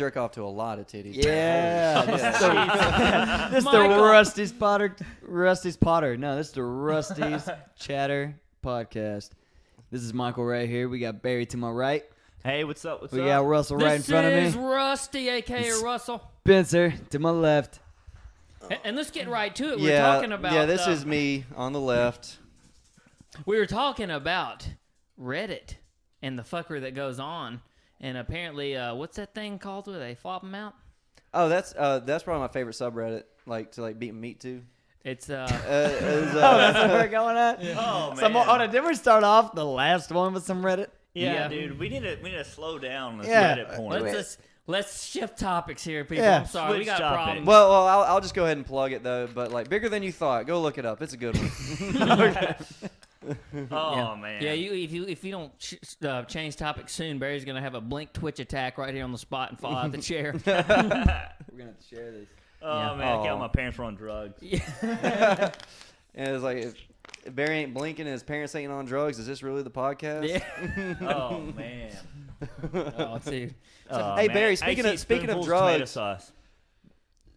jerk off to a lot of titties. Yeah. This is the Rusty's Potter. No, this is the Rusty's Chatter podcast. This is Michael right here. We got Barry to my right. Hey, what's up? We got Russell right in front of me. This is Rusty, a.k.a. Russell. Spencer to my left. And let's get right to it. We're talking about... Yeah, this is me on the left. We were talking about Reddit and the fucker that goes on. And apparently, what's that thing called where they flop them out? Oh, that's probably my favorite subreddit, to beat meat to. It's that's where we're going at. Yeah. Oh man! Didn't we start off the last one with some Reddit? Yeah, dude, we need to slow down this Yeah. Reddit porn. Let's shift topics here, people. Yeah. I'm sorry, we got Switch topics. problems. Well, I'll just go ahead and plug it though. But bigger than you thought. Go look it up. It's a good one. Oh man! Yeah, if you don't change topics soon, Barry's gonna have a blink twitch attack right here on the spot and fall out the chair. We're gonna have to share this. Oh man! I got my parents were on drugs. And it's like, if Barry ain't blinking and his parents ain't on drugs, is this really the podcast? Yeah. Oh man! Oh, dude. Oh, Hey, man. Barry, I speaking see of spoonfuls drugs- tomato sauce.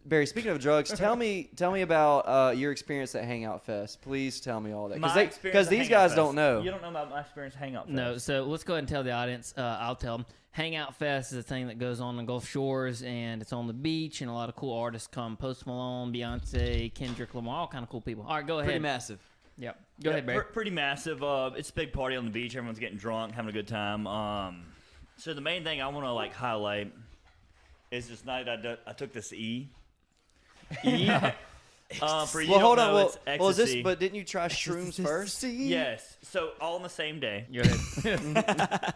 Barry, speaking of drugs, tell me about your experience at Hangout Fest. Please tell me all that, because these guys don't know. You don't know about my experience at Hangout Fest. No, so let's go ahead and tell the audience. I'll tell them. Hangout Fest is a thing that goes on the Gulf Shores, and it's on the beach, and a lot of cool artists come. Post Malone, Beyonce, Kendrick Lamar, all kind of cool people. All right, go ahead. Pretty massive. Yep. Go ahead, Barry. Pretty massive. It's a big party on the beach. Everyone's getting drunk, having a good time. So the main thing I want to highlight is this night I took this E. For you Well, hold don't know, on. it's Well, is this? Ecstasy. But didn't you try shrooms first? Yes. So all on the same day. Go ahead.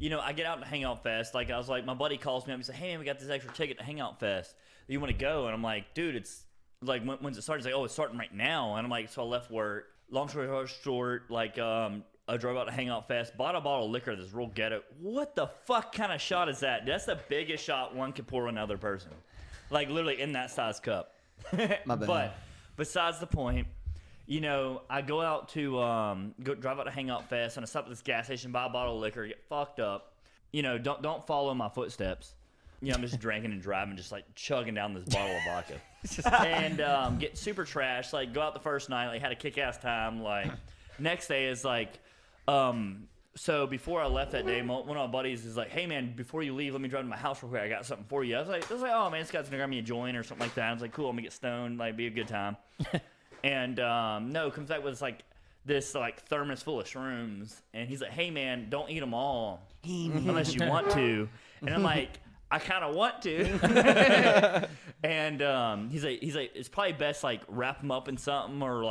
I get out to Hangout Fest. I was like, my buddy calls me up and says, "Hey man, we got this extra ticket to Hangout Fest. You want to go?" And I'm like, "Dude, it's like when's it starting?" He's like, "Oh, it's starting right now." And I'm like, so I left work. Long story short, I drove out to Hangout Fest, bought a bottle of liquor that's real ghetto. What the fuck kind of shot is that? That's the biggest shot one could pour on another person. Literally in that size cup. My bad. But besides the point, I go out to drive out to Hangout Fest, and I stop at this gas station, buy a bottle of liquor, get fucked up. Don't follow my footsteps. I'm just drinking and driving, just chugging down this bottle of vodka, and get super trashed. Go out the first night, had a kick-ass time. Next day is so before I left that day, one of my buddies is like, "Hey man, before you leave, let me drive to my house real quick. I got something for you." I was like, "Oh man, this guy's gonna grab me a joint or something like that." I was like, "Cool, I'm gonna get stoned, be a good time." And no, comes back with this thermos full of shrooms, and he's like, "Hey man, don't eat them all unless you want to." And I'm like, "I kind of want to." And he's like, "It's probably best wrap them up in something or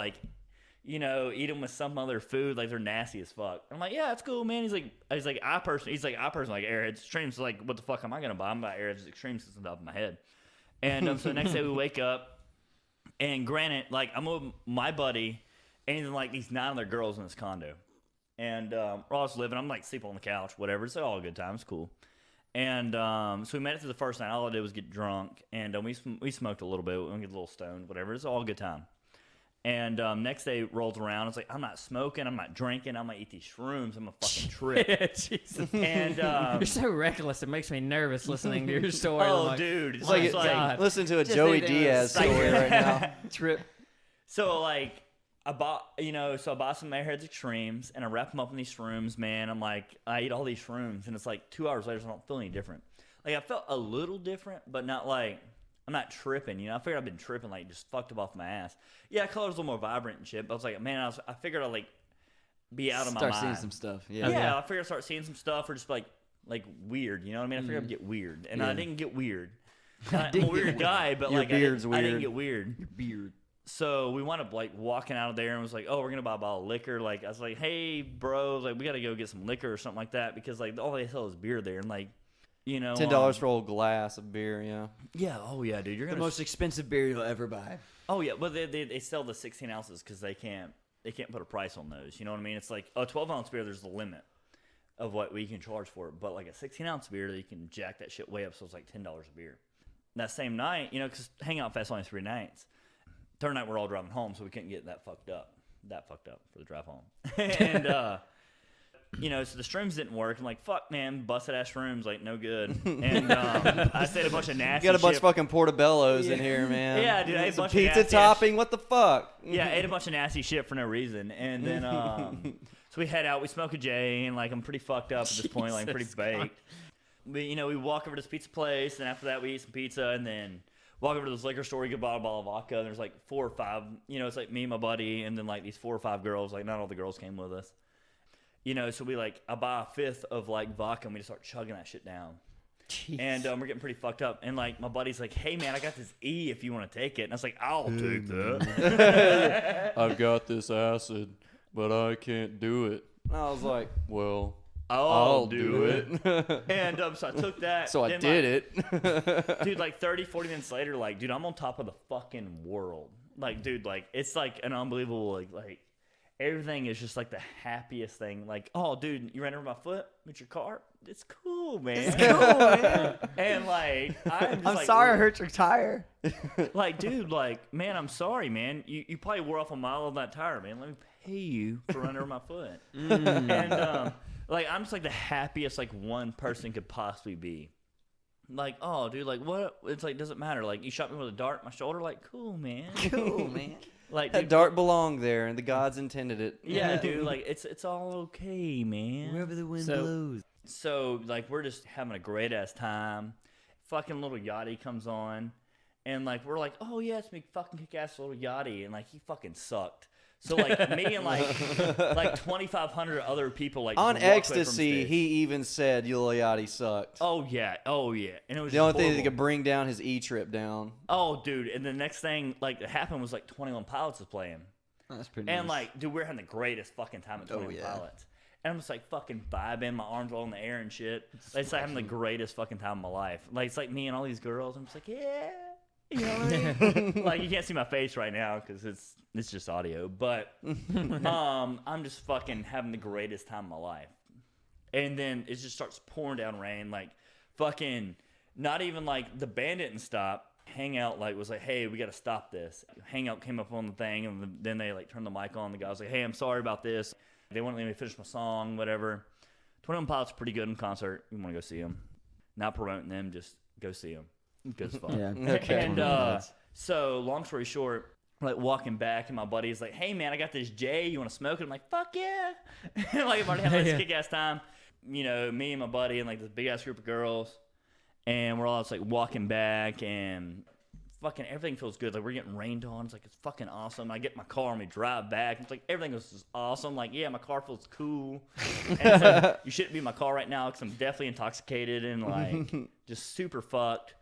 eat them with some other food, they're nasty as fuck." I'm like, "Yeah, that's cool, man." He's like, I personally like Airheads Extremes. What the fuck am I gonna buy? I'm gonna buy Airheads Extremes since it's off my head. And so the next day we wake up, and granted, I'm with my buddy, and then these 9 other girls in this condo, and we're all just living. I'm sleeping on the couch, whatever. It's all a good time. It's cool. And so we made it to the first night. All I did was get drunk, and we smoked a little bit. We get a little stoned, whatever. It's all a good time. And next day rolls around. It's I'm not smoking. I'm not drinking. I'm going to eat these shrooms. I'm going to fucking trip. Jesus. And you're so reckless. It makes me nervous listening to your story. Oh, dude. It's listen to a Joey Diaz story right now. Trip. So, I bought, I bought some Airheads Extremes, and I wrap them up in these shrooms, man. I'm I eat all these shrooms, and it's 2 hours later, so I don't feel any different. I felt a little different, but not I'm not tripping, I figured I've been tripping, just fucked up off my ass. Yeah, color's a little more vibrant and shit, but I was man, I figured I'd, be out of my mind. Start seeing some stuff, yeah. Yeah, I figured I'd start seeing some stuff, or just, weird, you know what I mean? I figured I'd get weird, and I didn't get weird. I'm a weird guy, but, Your beard's I didn't weird. get weird. Your beard. So we wound up, walking out of there, and was "Oh, we're gonna buy a bottle of liquor." I was like, "Hey, bro, we gotta go get some liquor or something like that," because, all they sell is beer there, and, $10 for a whole glass of beer, yeah. Yeah, oh yeah, dude, you're The gonna most expensive beer you'll ever buy. Oh yeah, but they sell the 16 ounces because they can't put a price on those. You know what I mean? It's a 12-ounce beer. There's the limit of what we can charge for it, but a 16-ounce beer, they can jack that shit way up. So it's $10 a beer. That same night, because Hangout Fest only 3 nights. Third night we're all driving home, so we couldn't get that fucked up for the drive home. And so the shrooms didn't work. I'm like, fuck, man, busted ass shrooms, like, no good. And I said a bunch of nasty You got a bunch shit. of fucking portobellos in here, man. Yeah, dude, I ate a Some bunch of pizza nasty topping. What the fuck? Yeah, I ate a bunch of nasty shit for no reason. And then, so we head out, we smoke a J, and, like, I'm pretty fucked up at this point, like, pretty baked. We walk over to this pizza place, and after that, we eat some pizza, and then walk over to this liquor store, we get a bottle of vodka, and there's, like, 4 or 5, it's, like, me and my buddy, and then, like, these 4 or 5 girls, like, not all the girls came with us. So we, like, I buy a 5th of, like, vodka, and we just start chugging that shit down. Jeez. And we're getting pretty fucked up. And, like, my buddy's like, hey, man, I got this E if you want to take it. And I was like, I'll take that. I've got this acid, but I can't do it. I was like, Well, I'll do it. And so I took that. so I then, did like, it. Dude, like 30, 40 minutes later, like, dude, I'm on top of the fucking world. Like, dude, like, it's like an unbelievable, like everything is just like the happiest thing. Like, oh, dude, you ran over my foot with your car? It's cool, man. It's cool, man. And, like, I'm sorry I hurt your tire. Like, dude, like, man, I'm sorry, man. You probably wore off a mile on that tire, man. Let me pay you for running over my foot. And, like, I'm just, like, the happiest, like, one person could possibly be. Like, oh, dude, like, what? It's like, doesn't matter. Like, you shot me with a dart in my shoulder. Like, cool, man. Cool, man. Like, That dude, dart belonged there, and the gods intended it. yeah, dude, like, it's all okay, man. Wherever the wind So- blows. So, like, we're just having a great-ass time. Fucking little Yachty comes on. And, like, we're like, oh, yeah, it's me fucking kick-ass little Yachty. And, like, he fucking sucked. So, like, me and, like 2,500 other people, like, On just walked away from Ecstasy, stage. he even said Yachty sucked. Oh, yeah. And it was The just only thing that horrible. could bring down his E-trip down. Oh, dude. And the next thing, like, that happened was, like, 21 Pilots was playing. That's pretty And, nice. like, dude, we're having the greatest fucking time at 21 yeah. Pilots. And I'm just, like, fucking vibing, my arms all in the air and shit. Like, it's like having the greatest fucking time of my life. Like, it's like me and all these girls. I'm just like, yeah. You know what I mean? Like, you can't see my face right now because it's just audio. But I'm just fucking having the greatest time of my life. And then it just starts pouring down rain. Like, fucking, not even, like, the band didn't stop. Hangout, like, was like, hey, we got to stop this. Hangout came up on the thing, and then they, like, turned the mic on. The guy was like, hey, I'm sorry about this. They wouldn't let me finish my song, whatever. 21 Pilots pretty good in concert. You want to go see them. Not promoting them, just go see them. Good as fuck. Yeah. Okay. And so, long story short, like, walking back, and my buddy's like, hey, man, I got this J. You want to smoke it? I'm like, fuck yeah. Like, I'm already having this kick-ass time. Me and my buddy and, like, this big-ass group of girls. And we're all just, like, walking back, and fucking everything feels good. Like, we're getting rained on. It's like, it's fucking awesome. I get in my car and we drive back. It's like, everything was just awesome. Like, yeah, my car feels cool. And it's like, you shouldn't be in my car right now because I'm definitely intoxicated and, like, just super fucked.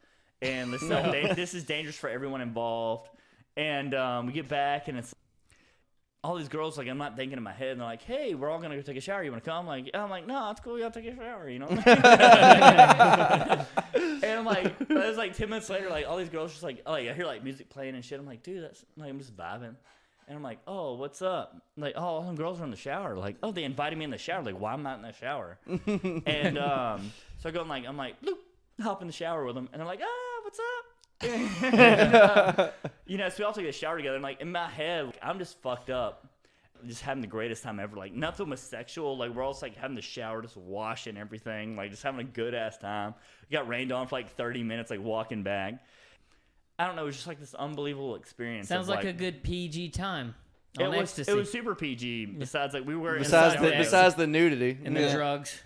And this is dangerous for everyone involved. And we get back, and it's all these girls, like, I'm not thinking in my head, and they're like, hey, we're all going to go take a shower. You want to come? I'm like, no, it's cool. You got to take a shower, you know? And I'm like, it was like 10 minutes later, like, all these girls just like, oh, I hear, like, music playing and shit. I'm like, dude, that's, like, I'm just vibing. And I'm like, oh, what's up? I'm like, oh, all them girls are in the shower. Like, oh, they invited me in the shower. Like, why am I not in the shower? And so I go, I'm like, bloop, hop in the shower with them. And they're like, what's up? And, so we all take a shower together, and, like, in my head, like, I'm just fucked up, just having the greatest time ever. Like, nothing was sexual. Like, we're all just, like, having the shower, just washing everything, like, just having a good ass time. We got rained on for like 30 minutes, like, walking back. I don't know, it was just like this unbelievable experience. Sounds like a good PG time. It On was Ecstasy. it was super PG. Besides, like, we were Besides the nudity. And the Yeah. drugs.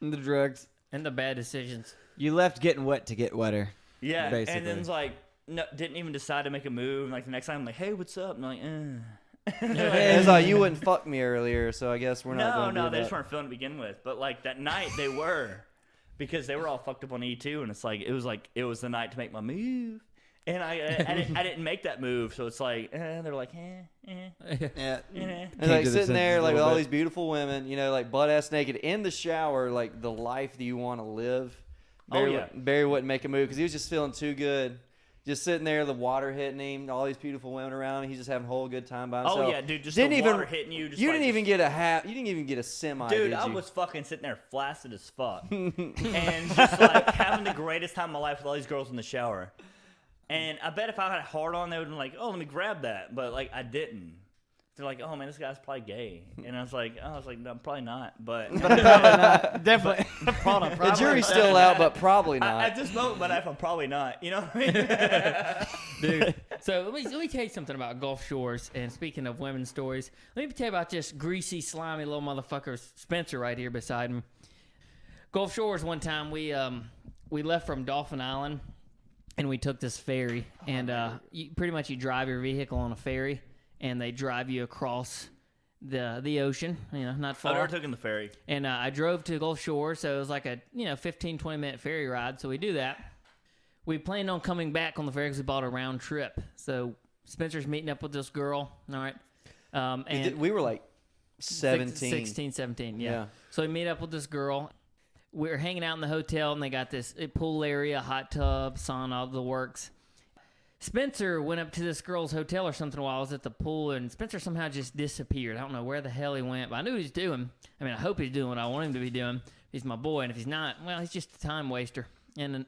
And the drugs. And the bad decisions. You left getting wet to get wetter. yeah, basically. and then it's like, no, didn't even decide to make a move. And, like, the next time, I'm like, hey, what's up? And I'm like, It's like, you wouldn't fuck me earlier, so I guess we're not going to do they that. just weren't feeling to begin with. But, like, that night they were, because they were all fucked up on E2, and it's like it was the night to make my move, and I didn't make that move, so it's like they're like, Yeah. And, Came like, to the sitting there, senses a like, with little all bit. these beautiful women, like, butt-ass naked in the shower, like, the life that you want to live. Barry wouldn't make a move because he was just feeling too good. Just sitting there, the water hitting him, all these beautiful women around him. He's just having a whole good time by himself. oh yeah, dude, just Didn't the even, water hitting you. Just you like, didn't even get a half. You didn't even get a semi. dude, did I you? was fucking sitting there flaccid as fuck, and just like having the greatest time of my life with all these girls in the shower. And I bet if I had a hard on, they would have been like, oh, let me grab that, but like I didn't. They're like, oh man, this guy's probably gay, and I was like, no, probably not, but Definitely. The jury's still out, but probably not. at this moment, but I'm probably not. You know what I mean? Dude. So let me tell you something about Gulf Shores. And speaking of women's stories, let me tell you about this greasy, slimy little motherfucker, Spencer, right here beside me. Gulf Shores. One time we left from Dolphin Island, and we took this ferry, and you drive your vehicle on a ferry, and they drive you across the ocean, not far. I've never taken the ferry. And I drove to Gulf Shore, so it was like a 15, 20-minute ferry ride. So we do that. We planned on coming back on the ferry because we bought a round trip. So Spencer's meeting up with this girl, all right? And We were like 17. 16, 17, yeah. Yeah. So we meet up with this girl. We're hanging out in the hotel, and they got this pool area, hot tub, sauna, all the works. Spencer went up to this girl's hotel or something while I was at the pool, and Spencer somehow just disappeared. I don't know where the hell he went, but I knew what he was doing. I mean, I hope he's doing what I want him to be doing. He's my boy, and if he's not, well, he's just a time waster. And,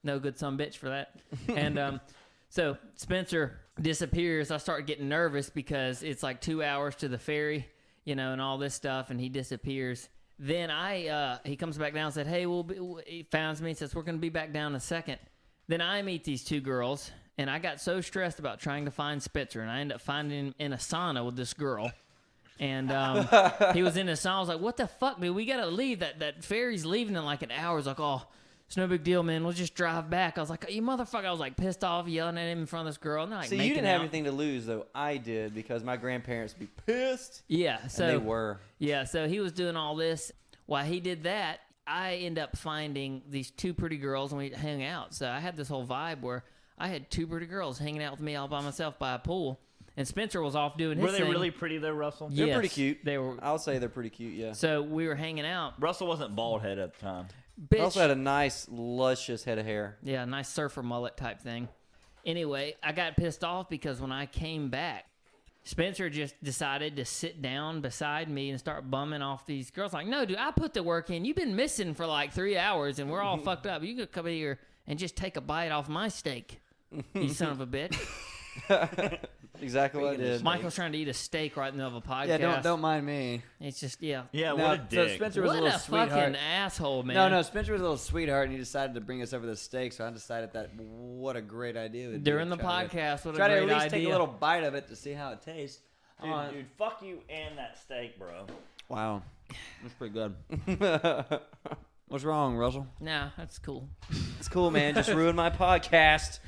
no good son bitch for that. And so Spencer disappears. I start getting nervous because it's like 2 hours to the ferry, and all this stuff, and he disappears. Then he comes back down and said, hey, he finds me and says, we're going to be back down in a second. Then I meet these two girls, and I got so stressed about trying to find Spencer, and I ended up finding him in a sauna with this girl. And he was in a sauna. I was like, what the fuck, dude? We got to leave. That ferry's leaving in like an hour. He's like, oh, it's no big deal, man. We'll just drive back. I was like, you motherfucker. I was like pissed off, yelling at him in front of this girl. And, like, See, you didn't have anything to lose, though. I did, because my grandparents would be pissed. Yeah. So And they were. Yeah, so he was doing all this. While he did that, I end up finding these two pretty girls, and we hang out. So I had this whole vibe where I had two pretty girls hanging out with me all by myself by a pool, and Spencer was off doing his Were they thing. really pretty though, Russell? They're Yes, pretty cute. They were. I'll say they're pretty cute, yeah. So we were hanging out. Russell wasn't bald head at the time. They Bitch. also had a nice, luscious head of hair. Yeah, nice surfer mullet type thing. Anyway, I got pissed off because when I came back, Spencer just decided to sit down beside me and start bumming off these girls. Like, no, dude, I put the work in. You've been missing for like 3 hours, and we're all fucked up. You could come here and just take a bite off my steak, you son of a bitch. Exactly what I did. Michael's trying to eat a steak right in the middle of a podcast. Yeah, don't mind me. It's just, yeah. Yeah, No, what a so dick. Spencer was What a little a sweetheart. fucking asshole, man. No, Spencer was a little sweetheart, and he decided to bring us over the steak. So I decided that what a great idea. It would be During to the try podcast, what a try to great at least idea. take a little bite of it to see how it tastes. Dude, fuck you and that steak, bro. Wow, that's pretty good. What's wrong, Russell? Nah, that's cool. It's cool, man. Just ruined my podcast.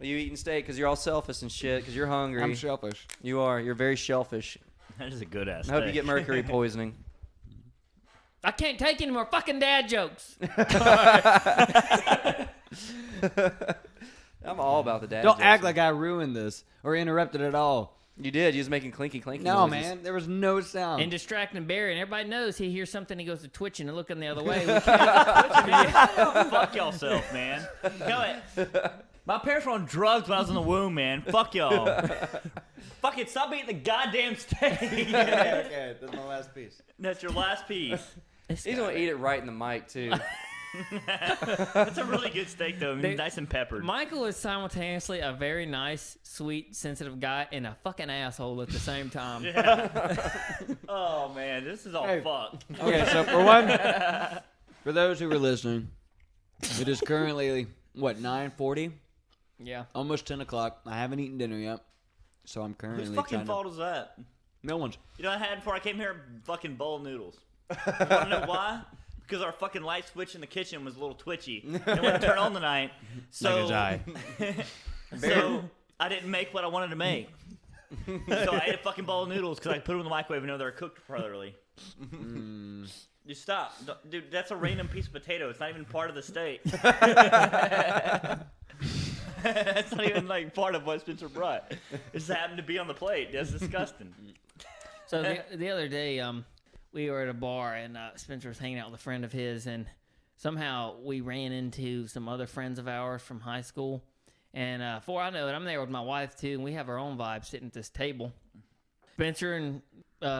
You eating steak because you're all selfish and shit because you're hungry. I'm selfish. You are. You're very shellfish. That is a good ass I hope steak. you get mercury poisoning. I can't take any more fucking dad jokes. I'm all about the dad Don't jokes. act like I ruined this or interrupted at all. You did. You was making clinky noises. No, man, there was no sound. And distracting Barry, and everybody knows he hears something, he goes to twitching and looking the other way. Fuck yourself, man. Go it. My parents were on drugs when I was in the womb, man. Fuck y'all. Fuck it. Stop eating the goddamn steak. Okay, that's my last piece. That's your last piece. He's gonna eat it right in the mic too. That's a really good steak, though. They- Nice and peppered. Michael is simultaneously a very nice, sweet, sensitive guy and a fucking asshole at the same time. Oh, man. This is all Hey. fucked. Okay, so for those who were listening, it is currently 9:40, Yeah. almost 10 o'clock. I haven't eaten dinner yet, so I'm currently Whose fucking trying fault is that? No one's. You know what I had before I came here? Fucking bowl of noodles. You want to know why? Because our fucking light switch in the kitchen was a little twitchy. It wouldn't turn on tonight. So, so I didn't make what I wanted to make. So I ate a fucking bowl of noodles because I put them in the microwave and know they're cooked properly. You stop. Dude, that's a random piece of potato. It's not even part of the steak. That's not even like part of what Spencer brought. It just happened to be on the plate. That's disgusting. So the other day, we were at a bar, and Spencer was hanging out with a friend of his, and somehow we ran into some other friends of ours from high school. And before I know it, I'm there with my wife, too, and we have our own vibe sitting at this table. Spencer and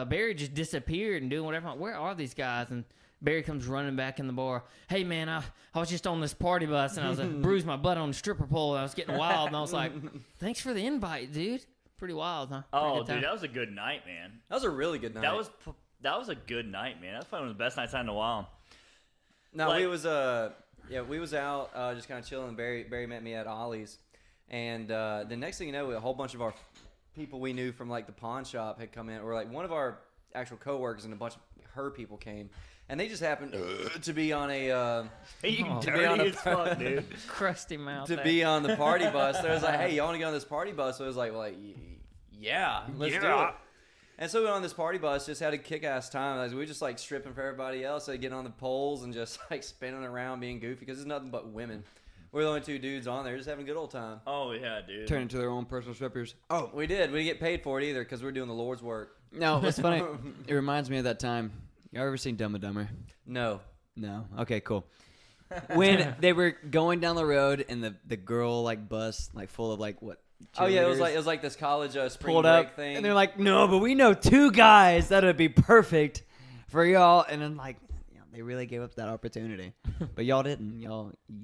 Barry just disappeared and doing whatever. I'm like, where are these guys? And Barry comes running back in the bar. Hey, man, I was just on this party bus, and I was bruised my butt on the stripper pole, and I was getting wild. And I was like, thanks for the invite, dude. pretty wild, huh? Oh, Pretty good dude, time. that was a good night, man. That was a really good night. That was a good night, man. That's probably one of the best nights I had in a while. No, Like- we was we was out just kind of chilling. Barry met me at Ollie's, and the next thing you know, a whole bunch of our people we knew from like the pawn shop had come in, or like one of our actual coworkers and a bunch of her people came, and they just happened to be on a You Oh. dirty as fuck, dude. Crusty mouth. to there. be on the party bus. So I was like, hey, y'all want to go on this party bus? So I was like, yeah, let's do it. And so we went on this party bus, just had a kick-ass time. Like, we were just like stripping for everybody else, like getting on the poles and just like spinning around, being goofy, because there's nothing but women. We're the only two dudes on there, just having a good old time. Oh yeah, dude. Turn into their own personal strippers. Oh, we did. We didn't get paid for it either because we're doing the Lord's work. No, it's funny. It reminds me of that time. Y'all ever seen Dumb and Dumber? No. No. Okay, cool. When they were going down the road and the girl like bus like full of like what? Oh yeah, it cheerleaders was like this college spring pulled break up thing. and they're like, no, but we know 2 guys that'd be perfect for y'all. And then like, you know, they really gave up that opportunity, but y'all didn't.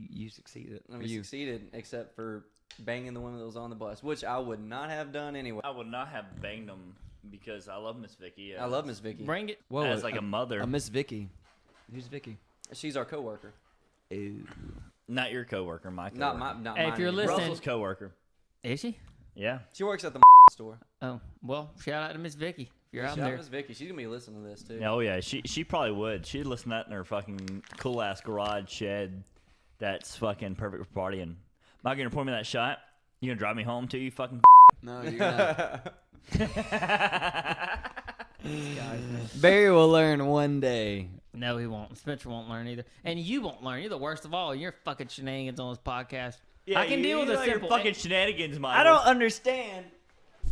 You succeeded. And Or we you. succeeded, except for banging the woman that was on the bus, which I would not have done anyway. I would not have banged them because I love Miss Vicky. I love Miss Vicky. Bring it. Whoa, as like a mother. A Miss Vicky. Who's Vicky? She's our coworker. Ew. Not your coworker, my coworker. Not Hey, if mine you're anymore. listening- Russell's coworker. Is she? Yeah. She works at the store. Oh, well, shout out to Miss Vicky. If you're out Shout out there. Miss Vicky. She's gonna be listening to this too. Oh yeah, she probably would. She'd listen to that in her fucking cool ass garage shed. That's fucking perfect for partying. Am I gonna pour me that shot? You gonna drive me home too? You fucking. No, you're not. Barry will learn one day. No, he won't. Spencer won't learn either. And you won't learn.'re the worst of all. You're fucking shenanigans on this podcast. Yeah, I can deal with a your simple. fucking shenanigans, Michael. I don't understand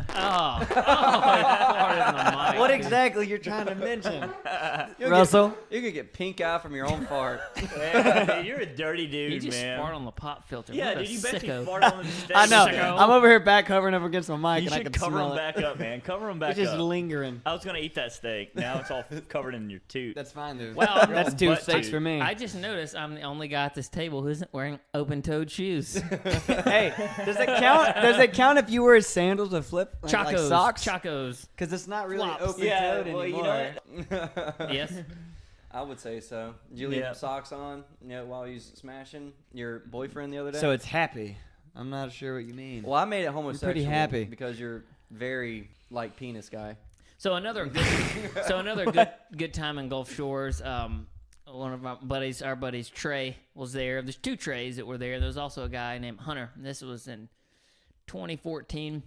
Oh, it farted in the mic. what exactly you're trying to mention. You'll Russell? you're gonna get pink eye from your own fart. Man, you're a dirty dude, You just man. fart on the pop filter. Yeah, What a dude, you bet you sicko. fart on the stage. I know. Sicko. I'm over here back covering up against my mic You and I should can cover smell them it. back up, man. Cover them back It's just up. lingering. I was gonna eat that steak. Now it's all covered in your tooth. That's fine, dude. Well, that's own 2 butt steaks cheek. for me. I just noticed I'm the only guy at this table who isn't wearing open-toed shoes. Hey, does it count? Does it count if you wear sandals with flip like Chacos. socks? Chacos. Because it's not really Flops. open Yeah, toed well, anymore. you know what? Yes. I would say so. Did you leave Yeah. socks on? While you was smashing your boyfriend the other day. So it's happy. I'm not sure what you mean. well, I made it homosexual. pretty happy. because you're very like penis guy. So another good time in Gulf Shores. One of our buddies Trey was there. There's 2 Treys that were there. There was also a guy named Hunter. This was in 2014.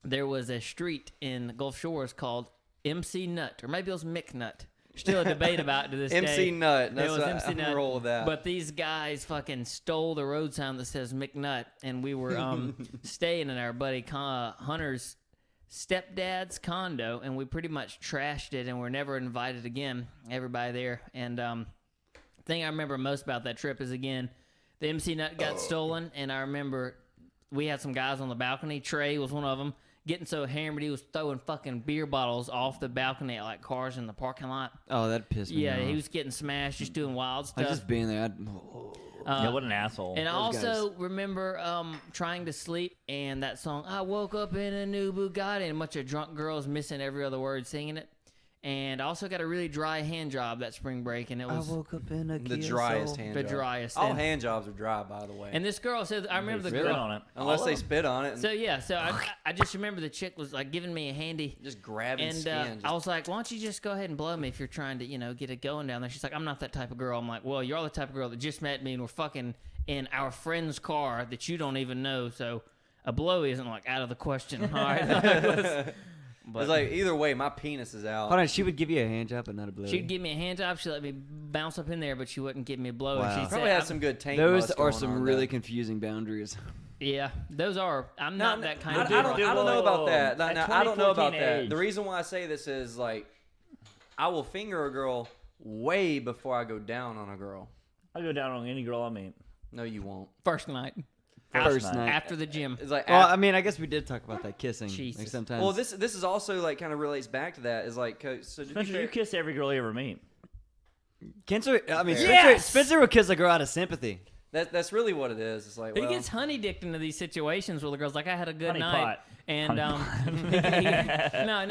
There was a street in Gulf Shores called MC Nut, or maybe it was McNut. Still a debate about it to this day. MC Nut. It That's was what MC I'm Nut. roll with that. But these guys fucking stole the road sign that says McNut, and we were staying in our buddy Hunter's stepdad's condo, and we pretty much trashed it, and we're never invited again. Everybody there, and thing I remember most about that trip is again, the MC Nut got stolen, and I remember we had some guys on the balcony. Trey was one of them. Getting so hammered, he was throwing fucking beer bottles off the balcony at like cars in the parking lot. Oh, that pissed me off. Yeah, he was getting smashed, just doing wild Like stuff. just being there. Yeah, what an asshole. And I Those also remember trying to sleep, and that song, I woke up in a new Bugatti, and a bunch of drunk girls missing every other word singing it. And I also got a really dry hand job that spring break, and it I was woke up in a the Kia driest Soul. hand the job. driest. All And- hand jobs are dry, by the way. And this girl said, I remember the Spit girl. on it. Unless All they of them. spit on it and So yeah, so I just remember the chick was like giving me a handy. just grabbing And skin. I was like, why don't you just go ahead and blow me if you're trying to, get it going down there. She's like, I'm not that type of girl. I'm like, well, you're the type of girl that just met me and we're fucking in our friend's car that you don't even know. So a blow isn't like out of the question. All right. It's like either way, my penis is out. Hold on, she would give you a hand job, but not a blow. She'd give me a hand job. She'd let me bounce up in there, but she wouldn't give me a blow. Wow. And she'd Probably say, has some good tank. Those must are going some on, really though. confusing boundaries. Yeah, those are. I'm not that kind of I dude. don't know about that. At No, I don't know about 2014 that. age. The reason why I say this is like, I will finger a girl way before I go down on a girl. I go down on any girl I meet. No, you won't. First night. First night. After the gym. It's like, Well, I mean, I guess we did talk about that kissing. Jesus. Like sometimes. well, this is also like kind of relates back to that. Is like, so to be Spencer, fair, you kiss every girl you ever meet. Spencer, I mean, Yes! Spencer would kiss a girl out of sympathy. That's really what it is. It's like, He well, gets honey dicked into these situations where the girl's like, I had a good Honey night. pot. And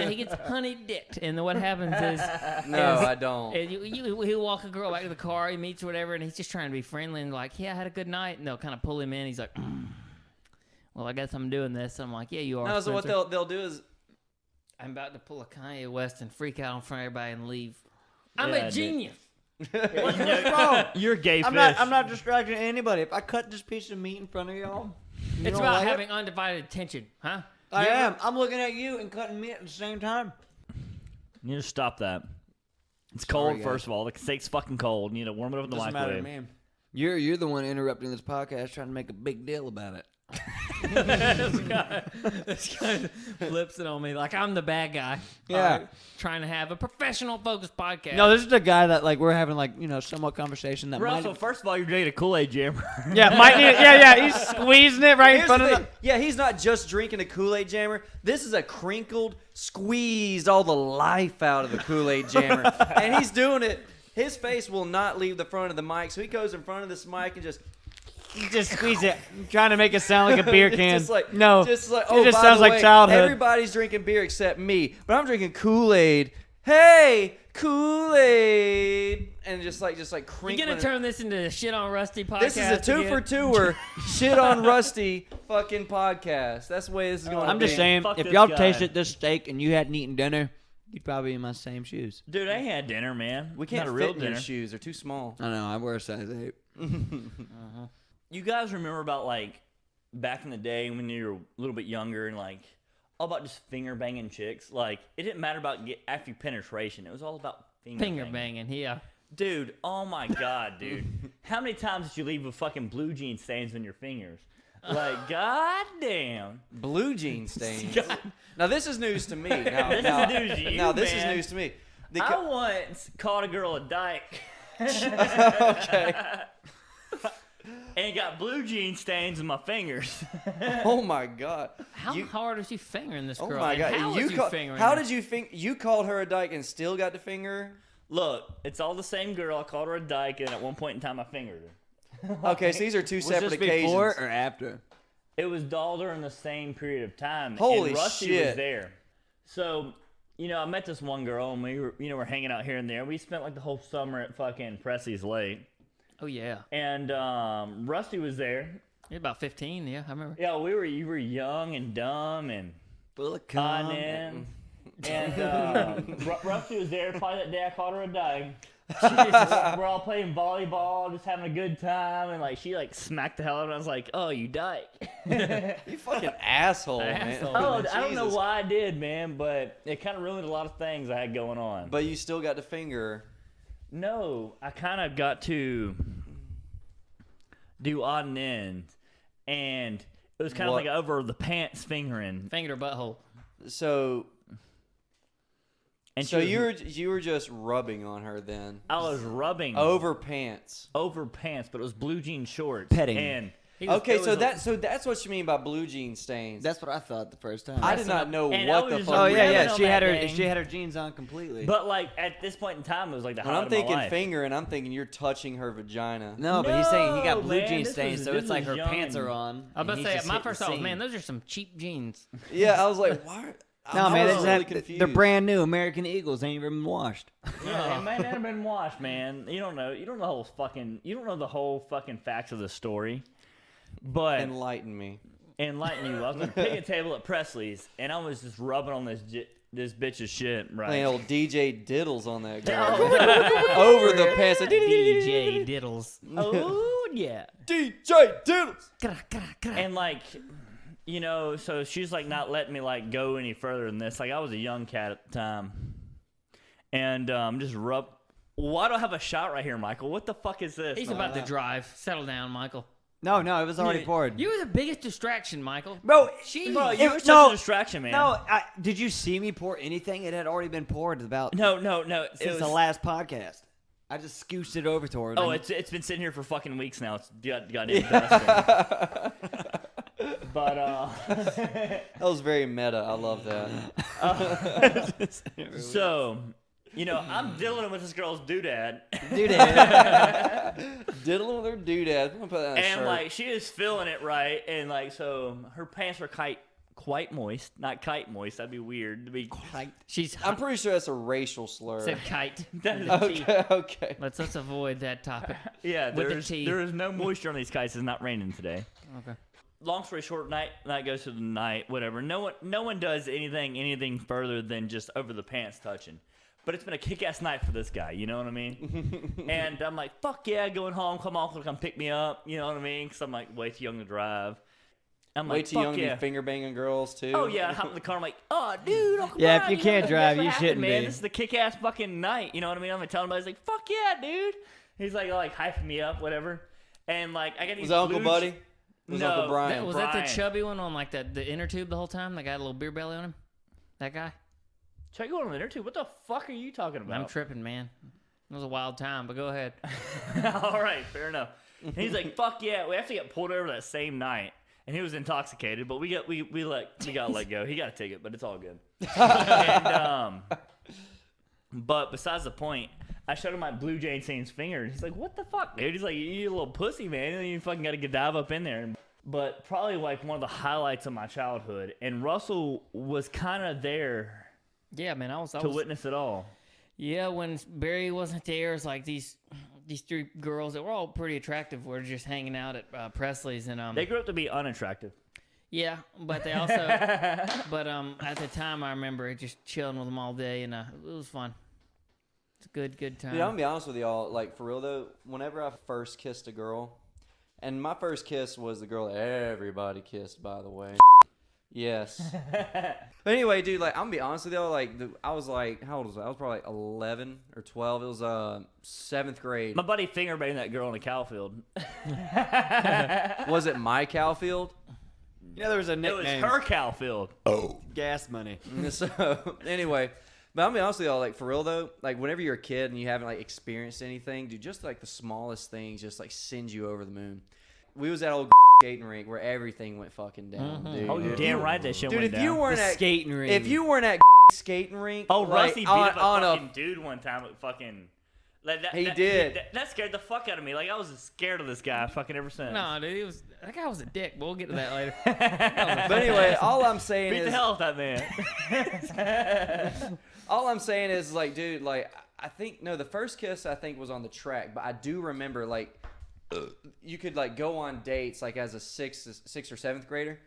he gets honey dicked. And what happens is no, I don't. he'll walk a girl back to the car, he meets whatever, and he's just trying to be friendly and like, yeah, I had a good night. And they'll kind of pull him in. He's like, well, I guess I'm doing this. I'm like, yeah, you are. No, so what Spencer. they'll do is, I'm about to pull a Kanye West and freak out in front of everybody and leave. I'm Yeah, a dude. genius. What's wrong? You're gay I'm fish. not distracting anybody. If I cut this piece of meat in front of y'all, you It's don't about like it? having undivided attention, huh? I am. I'm looking at you and cutting meat at the same time. You need to stop that. It's Sorry, cold, guys. first of all. The steak's fucking cold. You need to warm it up in the Doesn't matter to microwave. me. You're the one interrupting this podcast, trying to make a big deal about it. This guy flips it on me like I'm the bad guy. Yeah. Trying to have a professional focused podcast. No, this is the guy that like we're having like somewhat conversation that Russell, might. first of all, you're dating a Kool-Aid jammer. Yeah, might need. Yeah, he's squeezing it right in here's front the of thing. Yeah, he's not just drinking a Kool-Aid jammer. This is a crinkled, squeezed all the life out of the Kool-Aid jammer, and he's doing it. His face will not leave the front of the mic, so he goes in front of this mic and just squeeze it, trying to make it sound like a beer can. Just like, no, just like, it just by sounds the like way, childhood. Everybody's drinking beer except me, but I'm drinking Kool-Aid. Hey, Kool-Aid, and just like You're crinkling. gonna turn this into a shit on Rusty podcast. This is a 2-for-2 shit on Rusty fucking podcast. That's the way this is going. I'm to just be. saying, Fuck if this y'all guy. tasted this steak and you hadn't eaten dinner, you'd probably be in my same shoes. Dude, I ain't had dinner, man. We can't Not a fit real in dinner. your shoes. They're too small. I know. I wear a size 8. You guys remember about like back in the day when you were a little bit younger and like all about just finger banging chicks? Like it didn't matter about after penetration. It was all about finger banging. Yeah. Dude, oh my god, dude. How many times did you leave with fucking blue jean stains on your fingers? Like, goddamn. Blue jean stains. Now this is news to me. Now, This now, is news to you, now this man. is news to me. I once caught a girl a dyke. Okay. And got blue jean stains in my fingers. Oh my god. How You- hard was you fingering this Oh girl? my And god. How was you fingering How her? did you think you called her a dyke and still got to finger her? Look, it's all the same girl. I called her a dyke, and at one point in time, I fingered her. Okay, so these are two Was separate this occasions. before or after? It was all during the same period of time. Holy and Rusty shit. was there. So, I met this one girl, and we were, we're hanging out here and there. We spent like the whole summer at fucking Presley's Lake. Oh yeah. And Rusty was there. You're about 15. Yeah, I remember. Yeah, you were young and dumb and Full of on cum. in. And Rusty was there. Probably that day I called her a dyke. We're all playing volleyball, just having a good time, and like she like smacked the hell out of me. I was like, "Oh, you dyke." You fucking asshole, man. Asshole. Oh, I don't know Jesus. why I did, man, but it kind of ruined a lot of things I had going on. But you still got to finger her. No, I kind of got to do odd and ends, and it was kind of What? like over the pants fingering. Fingered her butthole. So And so she was- you were just rubbing on her then. I was rubbing Over pants. over pants, but it was blue jean shorts. Petting. And Okay, it so was that's what you mean by blue jean stains. That's what I thought the first time. I did not know And I what was the just fuck. Oh like, yeah, Ribbon yeah. on She that had her. thing. She had her jeans on completely. But like at this point in time, it was like the When highlight I'm of my thinking life. fingering, I'm thinking you're touching her vagina. no, but he's saying he got No, blue man, jean this stains, was- so this it's like was her young pants and- are on. I was about and to he's say, just my hitting first the thought was, scene. man, those are some cheap jeans. Yeah, I was like, why? No, man, I was really they're confused. brand new. American Eagles ain't even been washed. Yeah, it might not have been washed, man. You don't know. You don't know the whole fucking facts of the story. But Enlighten me. enlighten you. I was on a picnic table at Presley's, and I was just rubbing on this bitch's shit, right? Playing old DJ Diddles on that girl. Over the pants. DJ Diddles. Oh yeah. DJ Diddles. And like, so she's like not letting me like go any further than this. Like I was a young cat at the time, and just rub. Why do I have a shot right here, Michael? What the fuck is this? He's about to drive. Settle down, Michael. No, it was already poured. You were the biggest distraction, Michael. Bro, Jeez. Bro, you were such no, a distraction, man. no. Did you see me pour anything? It had already been poured about no. since the last podcast. I just scooched it over to her. Oh, it's been sitting here for fucking weeks now. It's goddamn dusting. But That was very meta. I love that. so You know, I'm dealing with this girl's doodad. Diddling with her doodad. I'm gonna put that on a And shirt. like she is feeling it right, and like so her pants were quite moist, not kite moist. That'd be weird to be. She's I'm pretty sure that's a racial slur. said kite. Okay. Let's avoid that topic. Yeah, With the there's T. there is no moisture on these kites. It's not raining today. Okay. Long story short, night goes to the night. Whatever. No one does anything further than just over the pants touching. But it's been a kick-ass night for this guy, you know what I mean? And I'm like, fuck yeah, going home, come pick me up, you know what I mean? Because I'm like way too young to drive. I'm Way like, too fuck young yeah. to be finger banging girls too. Oh yeah, I hop in the car. I'm like, oh dude, Uncle Yeah, Brian, if you can't know, drive, that's you what happened, shouldn't man. be. This is the kick-ass fucking night. You know what I mean? I'm like telling him, he's like, fuck yeah, dude. He's like hyping me up, whatever. And like I got these. Was that Uncle blue Buddy? Was No, Uncle Brian? Was that the Brian. chubby one on like the inner tube the whole time? That got a little beer belly on him? That guy? Check going on there too. What the fuck are you talking about? I'm tripping, man. It was a wild time, but go ahead. All right, fair enough. And he's like, "Fuck yeah!" We actually got pulled over that same night, and he was intoxicated. But we got let go. He got a ticket, but it's all good. And but besides the point, I showed him my Blue Jay Saints finger, and he's like, "What the fuck, dude?" He's like, "You little pussy, man! You fucking got to dive up in there." But probably like one of the highlights of my childhood, and Russell was kind of there Yeah, man, I was to witness it all. Yeah, when Barry wasn't there, it's like these three girls that were all pretty attractive were just hanging out at Presley's, and They grew up to be unattractive. yeah, but they also but at the time I remember just chilling with them all day, and it was fun. It's a good time. Dude, I'm gonna be honest with y'all. Like for real though, whenever I first kissed a girl, and my first kiss was the girl that everybody kissed, by the way. Yes. But anyway, dude, like I'm gonna be honest with y'all. Like I was like, how old was I? I was probably like 11 or 12. It was 7th grade. My buddy finger banged that girl in a cow field. Was it my cow field? Yeah, there was a It was nickname. her cow field. Gas money. So anyway, but I'm gonna be honest with y'all. Like for real though, like whenever you're a kid and you haven't like experienced anything, dude, just like the smallest things just like send you over the moon. We was at old skating rink where everything went fucking down, dude. Oh, you're damn right that shit Dude, went if you down. weren't The at skating rink. if you weren't at skating rink, Oh, like, Rusty beat up a on fucking dude one time with fucking... Like He did. That scared the fuck out of me. Like, I was scared of this guy fucking ever since. No, dude, that guy was a dick. We'll get to that later. But anyway, all I'm saying Beat the is hell out of that man. all I'm saying is like, dude, like I think no, the first kiss I think was on the track, but I do remember like you could like go on dates like as a sixth or 7th grader.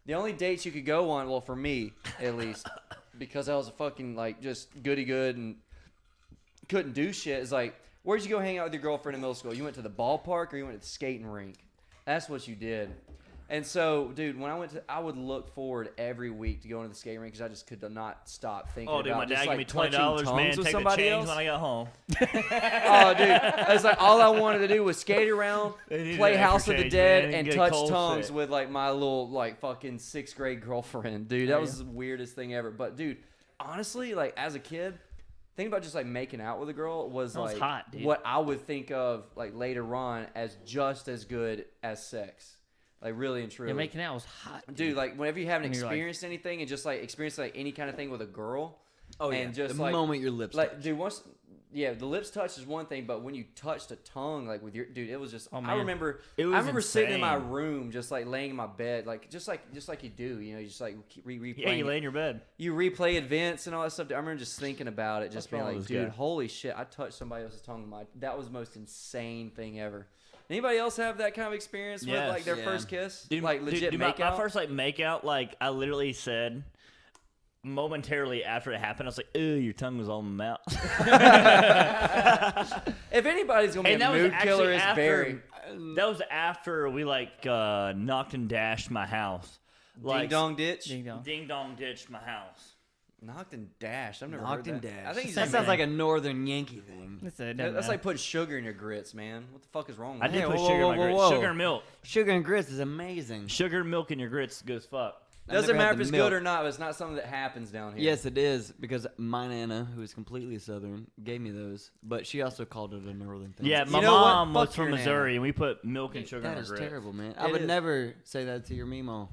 The only dates you could go on, well, for me at least, because I was a fucking like just goody good and couldn't do shit, is like, where'd you go hang out with your girlfriend in middle school? You went to the ballpark or you went to the skating rink? That's what you did. And so, dude, when I would look forward every week to going to the skating rink because I just could not stop thinking Oh, dude, about my dad just, gave like, me $20, touching man. tongues with Take the somebody change else. when I got home. Oh, dude, it's like all I wanted to do was skate around, They need play that House extra of the change, Dead, man, and get a touch cold tongues set. with like my little like fucking 6th grade girlfriend, dude. That was the weirdest thing ever. But dude, honestly, like as a kid, thinking about just like making out with a girl was That was like hot, dude. what I would think of like later on as just as good as sex. Like really and truly. Yeah, making out was hot. Dude, like whenever you haven't And you're like- experienced anything and just like experienced like any kind of thing with a girl, Oh, yeah. and just the like moment your lips like touch. dude, once the lips touch is one thing, but when you touched a tongue like with your dude, it was just. Oh, I man. remember. It was I remember sitting in my insane. room, just like laying in my bed, like just like you do, you know, you just like replaying. Yeah, you lay in your bed. You replay events and all that stuff. I remember just thinking about it, just What's being wrong like, with this dude, guy? holy shit, I touched somebody else's tongue. That was the most insane thing ever. Anybody else have that kind of experience with Yes. like their Yeah. first kiss, Dude, like legit dude, make my out? first like make out, like I literally said momentarily after it happened, I was like, "Ew, your tongue was on my mouth." If anybody's gonna be And a that was mood actually killer, it's after- Barry. That was after we like knocked and dashed my house. Like, Ding dong ditch. Ding dong. Ding dong ditched my house. Knocked and dashed. I've never Knocked heard and that. dashed. I think he's that just sounds saying- like a northern Yankee thing. That's like putting sugar in your grits, man. What the fuck is wrong with I that? did Hey, put whoa, sugar in whoa, my whoa, grits. whoa. Sugar and milk. Sugar and grits is amazing. Sugar and milk in your grits, good as fuck. I Doesn't never had matter if the it's milk. good or not, but it's not something that happens down here. Yes, it is, because my Nana, who is completely southern, gave me those, but she also called it a northern thing. Yeah, my know what? mom was Fuck from your Missouri, and we put milk and sugar in That our is grits. terrible, man. I It would is. never say that to your Mimo.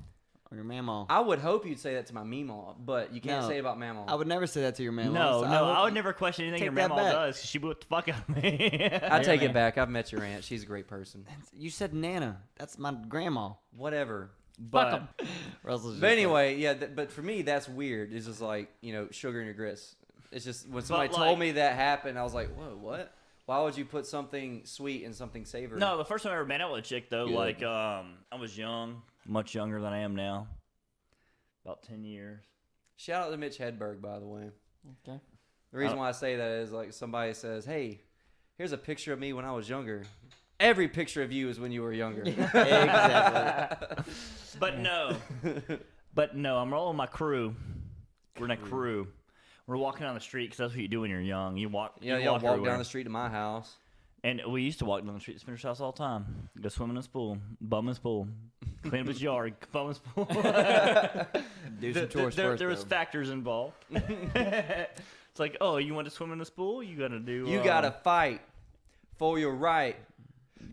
or your mamaw. I would hope you'd say that to my meemaw, but you can't No, say it about mamaw. I would never say that to your mamaw. No, so I would never question anything your take that mama back. does because she whipped the fuck out of me. I take it back. I've met your aunt. She's a great person. You said Nana. That's my grandma. Whatever. But Russell's But anyway, yeah. But for me, that's weird. It's just like, sugar in your grits. It's just when somebody told me that happened, I was like, whoa, what? Why would you put something sweet in something savory? no, the first time I ever been out with a chick though, Good. like I was young, much younger than I am now, about 10 years. Shout out to Mitch Hedberg, by the way. Okay. The reason why I say that is like somebody says, hey, here's a picture of me when I was younger. Every picture of you is when you were younger. Exactly. But no, I'm rolling my crew. We're in a crew. We're walking down the street because that's what you do when you're young. You walk. Y'all walk everywhere. down the street to my house. And we used to walk down the street to Spencer's house all the time. Go swim in his pool, bum his pool, clean up his yard, bum his pool. Do some chores first. There was though. factors involved. It's like, oh, you want to swim in this pool? You got to do. You gotta fight for your right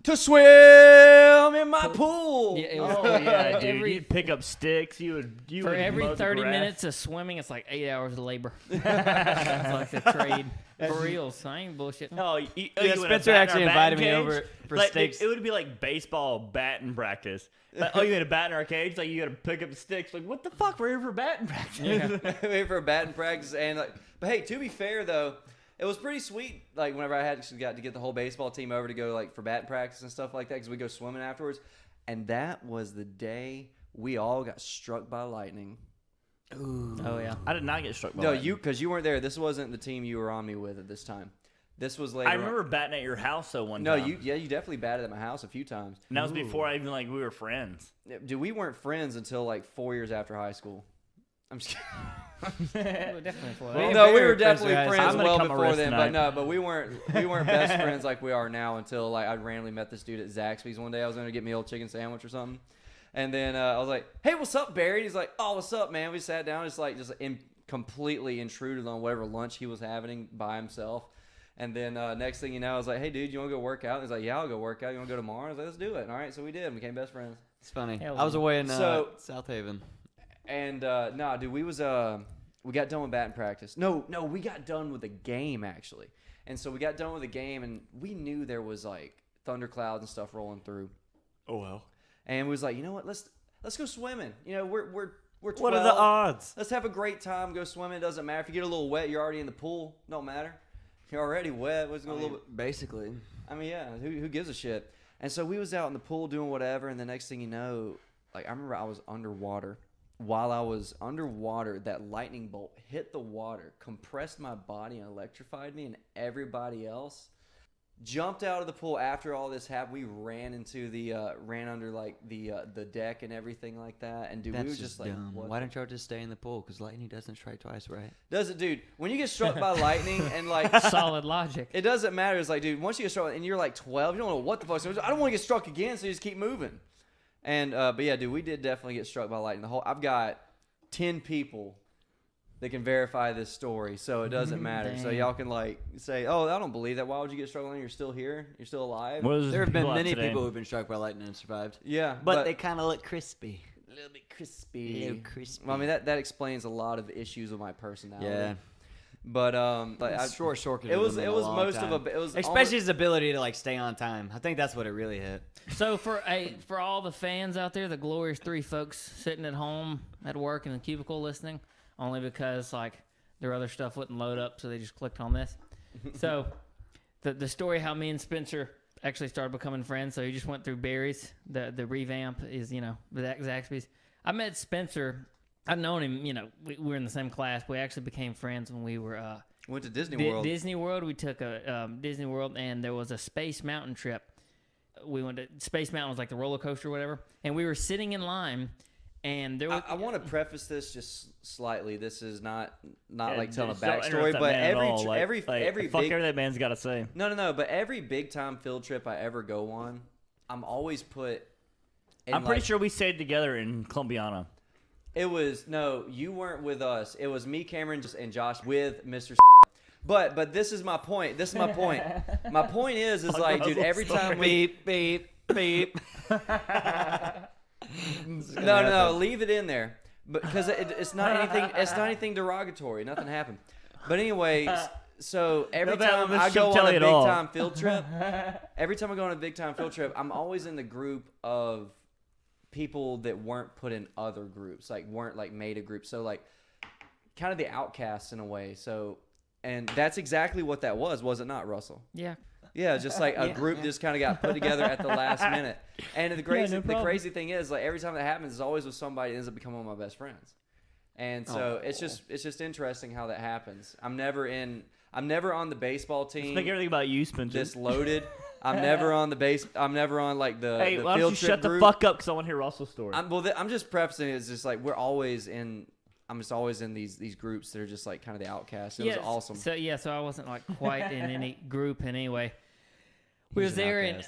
to swim in my pool. Yeah, it was, Oh yeah, dude. every- You'd pick up sticks. You For would every mow the 30 grass. minutes of swimming, it's like 8 hours of labor. It's like the trade. For real, so I ain't bullshit. Oh, you Yeah, went to Spencer bat actually in our invited me batting over cage? for Like, steaks. It would be like baseball batting practice. Like, oh, you had a bat in our cage? Like, you got to pick up the sticks. Like, what the fuck? We're here for batting practice. Wait for a batting practice and like, but hey, to be fair though, it was pretty sweet. Like whenever I got to get the whole baseball team over to go like for batting practice and stuff like that, because we go swimming afterwards, and that was the day we all got struck by lightning. Oh, yeah. I did not get struck by No, lightning. because you weren't there. This wasn't the team you were on me with at this time. This was later. I remember batting at your house though one No, time. you definitely batted at my house a few times. And that was before I even we were friends. Dude, we weren't friends until like 4 years after high school. I'm just kidding. We were definitely for We that. ain't No, we very were friends definitely through high friends school. I'm well gonna cut my before wrist then. tonight. But no, but we weren't best friends like we are now until like I randomly met this dude at Zaxby's one day. I was going to get me a little chicken sandwich or something, and then I was like, "Hey, what's up, Barry?" He's like, "Oh, what's up, man?" We sat down, completely intruded on whatever lunch he was having by himself. And then next thing you know, I was like, "Hey, dude, you want to go work out?" He's like, "Yeah, I'll go work out. You want to go tomorrow?" I was like, "Let's do it." All right, so we did. We became best friends. It's funny. Hell I was yeah. away in So- South Haven. And nah, dude, we got done with batting practice. No, we got done with the game actually. And so we got done with the game, and we knew there was like thunderclouds and stuff rolling through. Oh well. And we was like, you know what? Let's go swimming. We're 12. What are the odds? Let's have a great time. Go swimming. It doesn't matter if you get a little wet. You're already in the pool. Don't matter. You're already wet. Let's go a little bit. Basically. I mean, yeah. Who gives a shit? And so we was out in the pool doing whatever, and the next thing you know, like I remember I was underwater. While I was underwater, that lightning bolt hit the water, compressed my body, and electrified me, and everybody else jumped out of the pool after all this happened. We ran under like the deck and everything like that. And dude, That's we were just just like, dumb. what Why don't y'all just stay in the pool? Because lightning doesn't strike twice, right? does it, dude? When you get struck by lightning and like Solid logic. it doesn't matter. It's like, dude, once you get struck and you're like 12, you don't know what the fuck's going on. I don't want to get struck again, so you just keep moving. And but yeah, dude, we did definitely get struck by lightning. I've got 10 people that can verify this story, so it doesn't matter. So Damn. y'all can like say, "Oh, I don't believe that. Why would you get struck by lightning? You're still here. You're still alive." There have been out many today. people who've been struck by lightning and survived. Yeah, But they kind of look crispy. a little bit crispy. A little crispy. Well, I mean that explains a lot of issues with my personality. Yeah. But like I, Short circuit. it was most of a it was Especially his ability to like stay on time. I think that's what it really hit. So for all the fans out there, the glorious three folks sitting at home at work in the cubicle listening, only because like their other stuff wouldn't load up, so they just clicked on this. So the story how me and Spencer actually started becoming friends. So he just went through Barry's. The revamp is the Zaxby's. I met Spencer. I've known him. We were in the same class. We actually became friends when we were. went to Disney World. Disney World. We took a Disney World, and there was a Space Mountain trip. We went to Space Mountain, was like the roller coaster or whatever, and we were sitting in line, and there was. I want to preface this just slightly. This is not like telling a Just don't interrupt backstory, that but man at all. every fuck big everything that man's got to say. no, but every big time field trip I ever go on, I'm always put. I'm pretty sure we stayed together in Columbiana. It was no, you weren't with us. It was me, Cameron, and Josh with Mr. But this is my point. This is my point. My point is like, dude, every time we Beep, beep, beep. No, leave it in there, because it's not anything. It's not anything derogatory. Nothing happened. But anyway, so every time I go on a big time field trip, I'm always in the group of people that weren't put in other groups, like weren't like made a group. So like kind of the outcasts in a way. So, and that's exactly what that was it not, Russell? Yeah. Yeah, just like a group just kind of got put together at the last minute. And the crazy thing is, like every time that happens, it's always with somebody that ends up becoming one of my best friends. And so it's just interesting how that happens. I'm never on the baseball team. Just make everything about you, Spencer. Just loaded. I'm never on I'm never on like the Hey, the why don't field you trip shut group. the fuck up because I want to hear Russell's story. I'm just prefacing it. It's just like I'm just always in these groups that are just like kind of the outcasts. It was awesome. So I wasn't like quite in any group in any way. We was there, and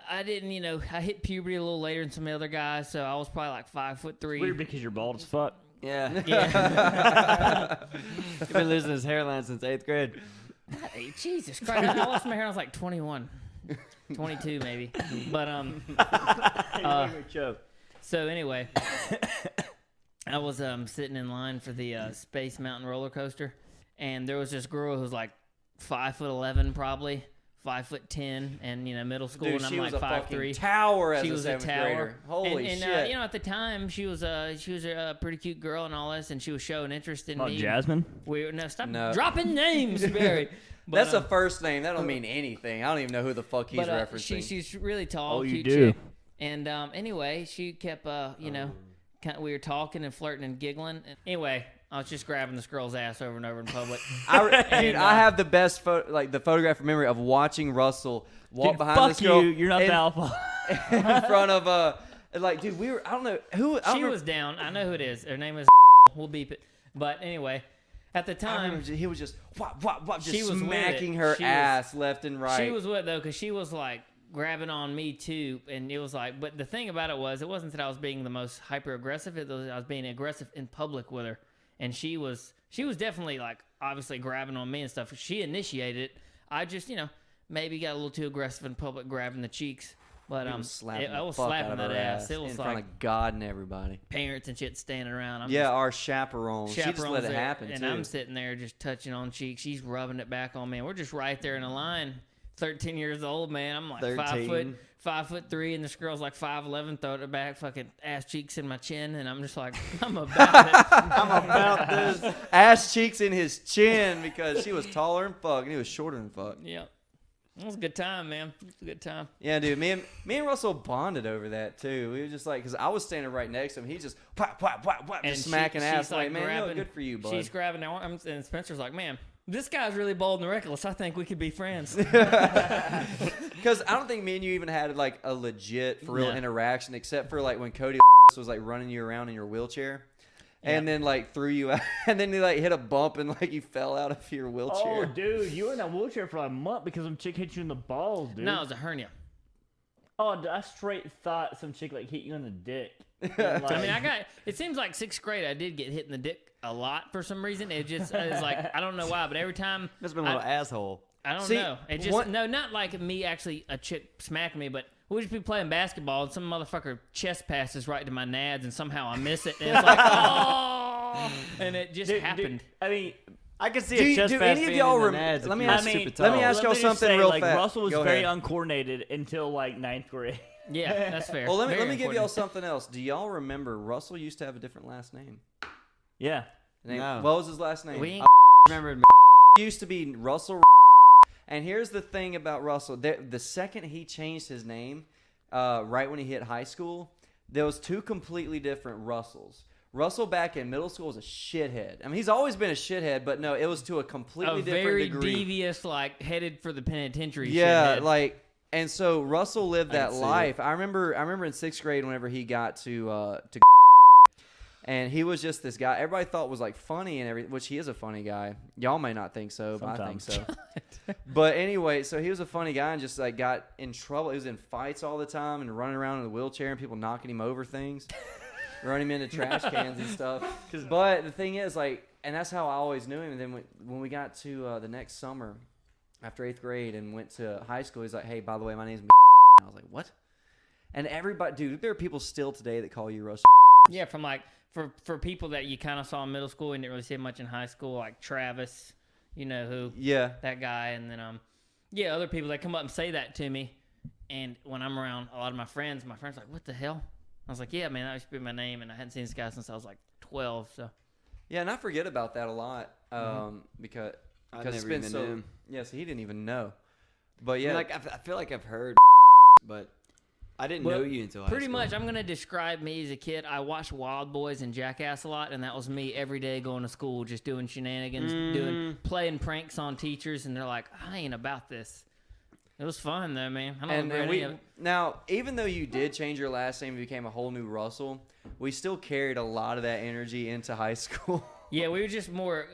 I didn't, I hit puberty a little later than some other guys, so I was probably like 5'3". Weird because you're bald as fuck. Yeah. Yeah. He's been losing his hairline since 8th grade. Hey, Jesus Christ! I lost my hair when I was like 21, 22 maybe. But so anyway, I was sitting in line for the Space Mountain roller coaster, and there was this girl who was like 5'11" probably. 5'10", and middle school, Dude, and I'm she like was a 5'3". fucking tower as She a was a 7th tower. grader. Holy and, shit! At the time she was a pretty cute girl and all this, and she was showing interest in me. Jasmine? Stop dropping names, Barry. But, That's a first name. That don't mean anything. I don't even know who the fuck he's referencing. She's really tall, Oh, cute you do. chick. And anyway, she kept we were talking and flirting and giggling. Anyway, I was just grabbing this girl's ass over and over in public. Dude, I have the best the photographic memory of watching Russell walk behind this girl. You're not the alpha. In front of dude, we were. I don't know who. She was down. I know who it is. Her name is. We'll beep it. But anyway, at the time, he was just just she was smacking her ass left and right. She was with it though, because she was like grabbing on me too, and it was like. But the thing about it wasn't that I was being the most hyper aggressive. I was being aggressive in public with her. And she was definitely like obviously grabbing on me and stuff. She initiated it. I just maybe got a little too aggressive in public, grabbing the cheeks. But I was slapping that ass. It was in like front of God and everybody. Parents and shit standing around. Our chaperones. She just let it happen and too. I'm sitting there just touching on cheeks. She's rubbing it back on me. And we're just right there in a line. 13 years old, man. I'm like 5'3", and this girl's like 5'11", throwing it back, fucking ass cheeks in my chin, and I'm just like, I'm about it. I'm about this. Ass cheeks in his chin because she was taller than fuck and he was shorter than fuck. Yeah. It was a good time, man. It was a good time. Yeah, dude. Me and Russell bonded over that too. We were just like, because I was standing right next to him. He's just whap, just smacking ass. Like, man, good for you, bud. She's grabbing our arms, and Spencer's like, man, this guy's really bold and reckless. I think we could be friends. Because I don't think me and you even had like a legit, for real interaction, except for like when Cody was like running you around in your wheelchair. And then like threw you out, and then you like hit a bump and like you fell out of your wheelchair. Oh, dude, you were in that wheelchair for like a month because some chick hit you in the balls, dude. No, it was a hernia. Oh, I straight thought some chick like hit you in the dick. Like, I mean, it seems like 6th grade I did get hit in the dick a lot for some reason. It's like, I don't know why, but every time. Must have been a little asshole. I don't know. It just, not like me actually, a chick smacking me, but we'll just be playing basketball and some motherfucker chest passes right to my nads and somehow I miss it. And it's like, oh! And it just happened. I mean, I can see a chest pass any of y'all remember? let me ask y'all something real fast. Russell was very uncoordinated until like 9th grade. Yeah, that's fair. Well, let me give y'all something else. Do y'all remember Russell used to have a different last name? Yeah. No. What was his last name? I remember Used to be Russell. And here's the thing about Russell. The second he changed his name, right when he hit high school, there was two completely different Russells. Russell back in middle school was a shithead. I mean, he's always been a shithead, but no, it was to a completely different degree. Very devious, like headed for the penitentiary. Yeah, shithead. like, and so Russell lived that life. I remember in 6th grade whenever he got to and he was just this guy everybody thought was like funny and everything, which he is a funny guy. Y'all may not think so, but I think so. But anyway, so he was a funny guy and just like got in trouble. He was in fights all the time and running around in a wheelchair and people knocking him over things, running him into trash cans and stuff. But the thing is, like, and that's how I always knew him. And then when we got to the next summer after 8th grade and went to high school, he's like, hey, by the way, my name's and I was like, what? And everybody, dude, there are people still today that call you Russ. Yeah, from like for people that you kind of saw in middle school and didn't really see much in high school, like Travis, you know who? Yeah. That guy, and then other people that come up and say that to me, and when I'm around a lot of my friends are like, "What the hell?" I was like, "Yeah, man, that used to be my name, and I hadn't seen this guy since I was like 12." So. Yeah, and I forget about that a lot because it's been so. Knew. Yeah, so he didn't even know. But yeah, I mean, I feel like I've heard, but I didn't Well, know you until pretty high school. much. I'm gonna describe me as a kid. I watched Wild Boys and Jackass a lot, and that was me every day going to school, just doing shenanigans, playing pranks on teachers, and they're like, "I ain't about this." It was fun though, man. I don't regret any of it. Now, even though you did change your last name and became a whole new Russell, we still carried a lot of that energy into high school. Yeah, we were just more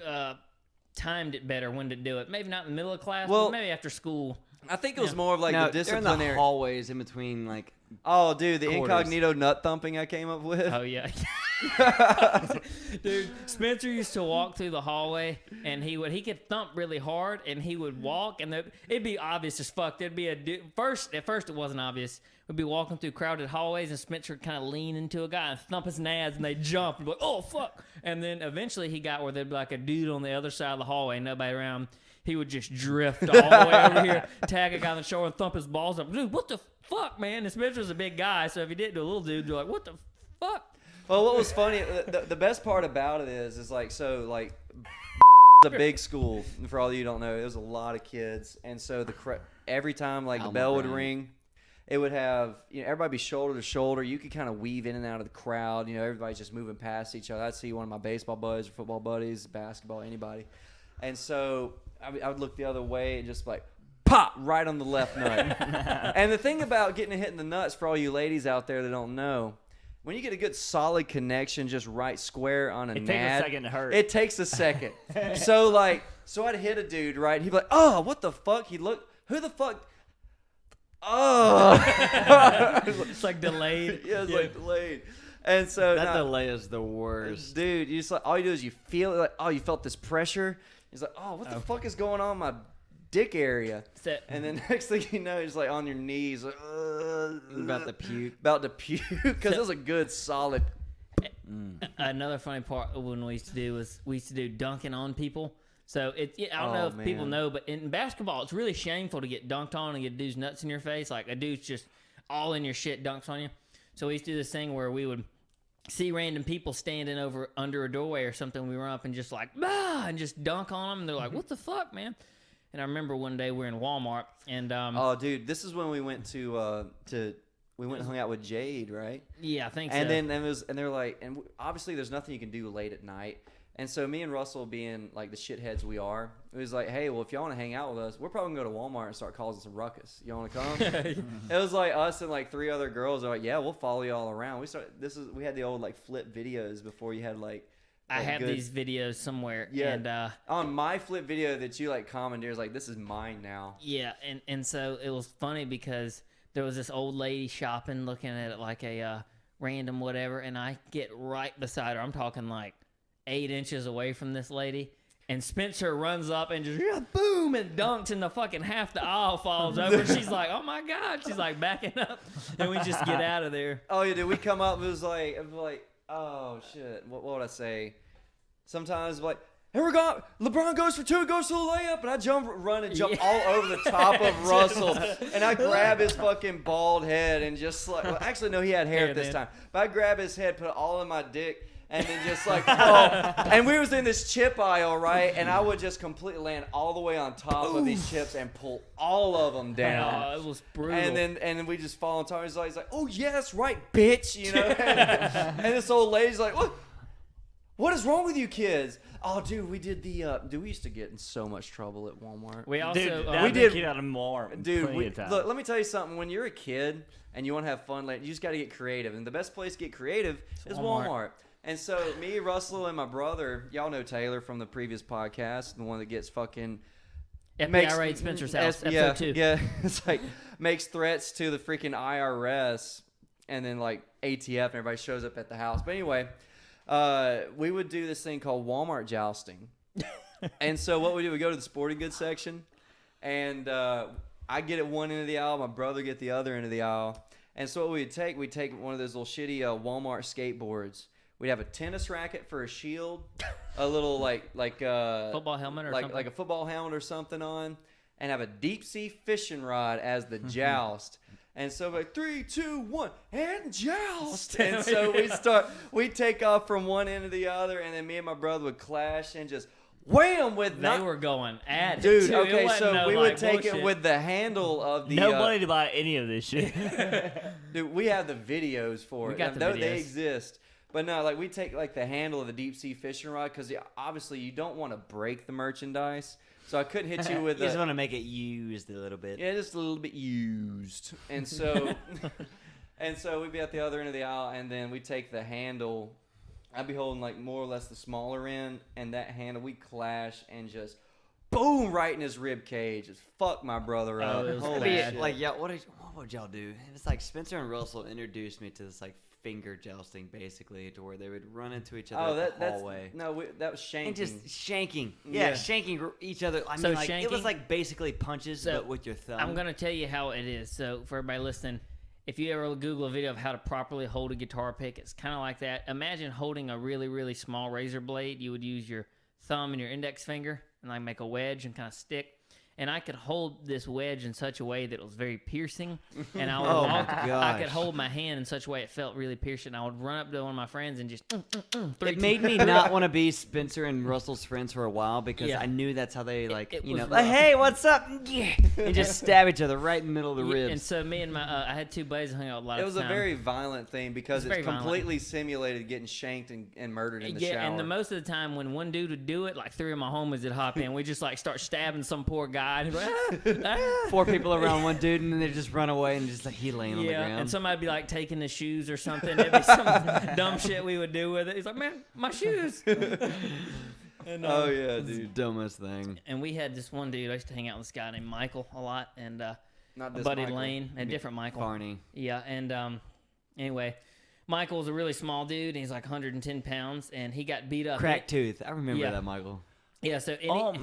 timed it better when to do it. Maybe not in the middle of class, Well, but maybe after school. I think it was more of like now, the they're in disciplinary. the hallways in between, like. Oh, dude, the quarters. incognito nut thumping I came up with. Oh yeah. Dude, Spencer used to walk through the hallway, and he could thump really hard, and he would walk, and it'd be obvious as fuck. There'd be a dude, at first it wasn't obvious. We'd be walking through crowded hallways, and Spencer would kind of lean into a guy and thump his nads, and they jump and be like, "Oh fuck!" And then eventually he got where there'd be like a dude on the other side of the hallway, nobody around. He would just drift all the way over here, tag a guy on the shoulder, and thump his balls up. Dude, what the fuck, man? And Spencer's a big guy, so if he did to a little dude, you're like, "What the fuck?" Well, what was funny, the best part about it is like, so like, a big school. For all you don't know, it was a lot of kids, and so every time like the bell would ring, it would have everybody be shoulder to shoulder. You could kind of weave in and out of the crowd. Everybody's just moving past each other. I'd see one of my baseball buddies or football buddies, basketball, anybody, and so I would look the other way and just like pop right on the left nut. And the thing about getting hit in the nuts, for all you ladies out there that don't know, when you get a good solid connection just right square on a It nad, takes a second to hurt. It takes a second. So I'd hit a dude, right? He'd be like, "Oh, what the fuck?" He'd look, "Who the fuck?" Oh. It's like delayed. Yeah, it's like delayed. And so That delay is the worst. dude, you just like all you do is you feel it, like, oh, you felt this pressure. He's like, "Oh, what the fuck is going on in my dick area?" And then next thing you know, he's like on your knees, like, About to puke. about to puke, because it was a good solid. Another funny part when we used to do dunking on people. So I don't know if people man. know, but in basketball, it's really shameful to get dunked on and get dude's nuts in your face. Like a dude's just all in your shit, dunks on you. So we used to do this thing where we would see random people standing under a doorway or something. We run up and just like, "Bah!" and just dunk on them. And they're like, "What the fuck, man?" And I remember one day we were in Walmart, and Oh, dude, this is when we went we went and hung out with Jade, right? yeah, I think And so. then they were like, and obviously there's nothing you can do late at night. And so me and Russell, being like the shitheads we are, it was like, "Hey, well, if y'all want to hang out with us, we're probably gonna go to Walmart and start causing some ruckus. Y'all want to come?" It was like us and like 3 other girls. They're like, "Yeah, we'll follow you all around." We had the old like flip videos before you had like. I have these videos somewhere. Yeah. And on my flip video that you like commandeers, like, "This is mine now." yeah, and so it was funny because there was this old lady shopping, looking at it like a random whatever, and I get right beside her. I'm talking like 8 inches away from this lady, and Spencer runs up and just boom and dunks, and the fucking half the aisle falls over. She's like, "Oh my god!" She's like backing up, and we just get out of there. Oh yeah, did we come up? It was like, oh shit, what would I say? Sometimes like, "Here we go, LeBron goes for 2, goes to the layup," and I run and jump all over the top of Russell, and I grab his fucking bald head and just like, well, actually no, he had hair at this time, but I grab his head, put it all in my dick, and then just like, and we was in this chip aisle, right, and I would just completely land all the way on top of these chips and pull all of them down. Oh, it was brutal. And then we just fall on top. He's like, "Oh yeah, that's right, bitch," and this old lady's like, What is wrong with you kids?" Oh, dude, we did we used to get in so much trouble at Walmart. We also Dude, we did- get out of more. Dude, plenty of times. look, let me tell you something. When you're a kid and you want to have fun, like, you just got to get creative. And the best place to get creative is Walmart. And so me, Russell, and my brother, y'all know Taylor from the previous podcast, the one that gets fucking... FBI raid Spencer's house, episode 2. Yeah, it's like makes threats to the freaking IRS, and then like ATF, and everybody shows up at the house. But anyway, we would do this thing called Walmart jousting. And so what we do, we go to the sporting goods section, and I get at one end of the aisle, my brother get the other end of the aisle, And so what we'd take one of those little shitty Walmart skateboards. We'd have a tennis racket for a shield, a little like football helmet or something. like a football helmet or something on, and have a deep sea fishing rod as the joust. And so like 3, 2, 1, and joust. And so we'd take off from one end to the other, and then me and my brother would clash and just wham with. They were going at dude. it too. Okay, so no, we would take bullshit. it with the handle of the. Nobody to buy any of this shit. Dude, we have the videos for We it. got the They videos. exist. But no, like we take like the handle of the deep sea fishing rod because obviously you don't want to break the merchandise. So I couldn't hit you with You just want to make it used a little bit. yeah, just a little bit used. And so we'd be at the other end of the aisle, and then we take the handle. I'd be holding like more or less the smaller end, and that handle we clash and just boom right in his rib cage. Just fuck my brother up. it was Holy bad. shit. Like, yeah, what would y'all do? It's like Spencer and Russell introduced me to this like finger jousting, basically, to where they would run into each other in the hallway. That was shanking. And just shanking. Yeah. Yeah, shanking each other. I So mean, like, it was shanking- like basically punches, So, but with your thumb. I'm gonna tell you how it is. So for everybody listening, if you ever Google a video of how to properly hold a guitar pick, it's kind of like that. Imagine holding a really, really small razor blade. You would use your thumb and your index finger and like make a wedge and kind of stick. And I could hold this wedge in such a way that it was very piercing. And I would Oh my I gosh. could hold my hand in such a way it felt really piercing. I would run up to one of my friends and just It made me not want to be Spencer and Russell's friends for a while because Yeah. I knew that's how they like, it you was know, like, rough. hey, what's up? Yeah. And just stab each other right in the middle of the ribs. And so me and my I had two buddies who hung out a lot It of was time. a very violent thing because It's it's very violent. completely simulated getting shanked and murdered in the yeah, shower. and the most of the time when one dude would do it, like three of my homies would hop in. We just like start stabbing some poor guy. And he'd be like, ah. 4 people around one dude, and then they just run away and just like he laying on the Yeah, ground. and somebody'd be like taking his shoes or something. There'd be some dumb shit we would do with it. He's like, man, my shoes. And, oh yeah, It's the dude. dumbest thing. And we had this one dude. I used to hang out with this guy named Michael a lot, and Not a this buddy Michael. Lane, a different Michael. Barney. Yeah, and anyway, Michael was a really small dude. And he's like 110 pounds, and he got beat up. Cracked tooth. I remember Yeah. that, Michael. Yeah, so any, Oh,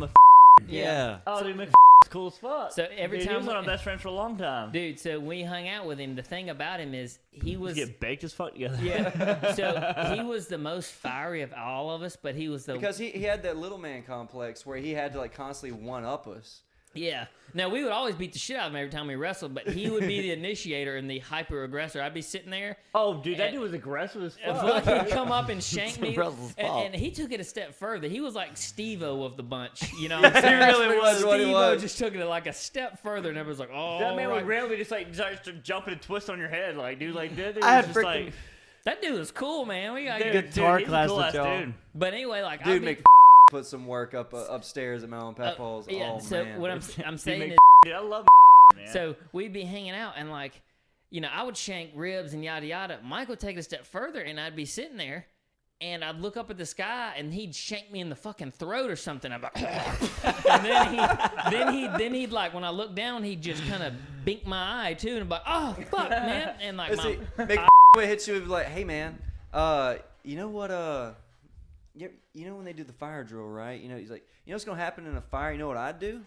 Yeah. oh, dude, cool as fuck. So every Dude, time he was one of my best friends for a long time. dude, so we hung out with him. The thing about him is he was Get baked as fuck together. yeah. So he was the most fiery of all of us, but he was the Because he had that little man complex where he had to like constantly one up us. yeah. Now we would always beat the shit out of him every time we wrestled, but he would be the initiator and the hyper aggressor. I'd be sitting there. Oh, dude, that dude was aggressive as And fuck. fuck, he'd come up and shank me, Russell's fault. and he took it a step further. He was like Steve-O of the bunch, you know what I'm saying? really was what he Steve-O was. just took it like a step further, and everyone's like, "Oh, That man right." would randomly just like start jumping and twist on your head, like dude, like that dude I was had just freaking- like That dude was cool, man. We got dude, good. guitar he's a class cool with ass y'all. dude. But anyway, like, Dude, I'd be, make put some work up upstairs at my own Papa's. yeah. Oh So man. what I'm Dude, saying make is. dude, I love man. So we'd be hanging out and like, you know, I would shank ribs and yada yada. Mike would take it a step further and I'd be sitting there and I'd look up at the sky and he'd shank me in the fucking throat or something. I'm like, and then he'd like, when I looked down, he'd just kind of bink my eye too and be like, oh fuck, man. And like, See, make would hit you with like, hey man, you know what? You know when they do the fire drill, right? You know, he's like, you know what's gonna happen in a fire? You know what I'd do?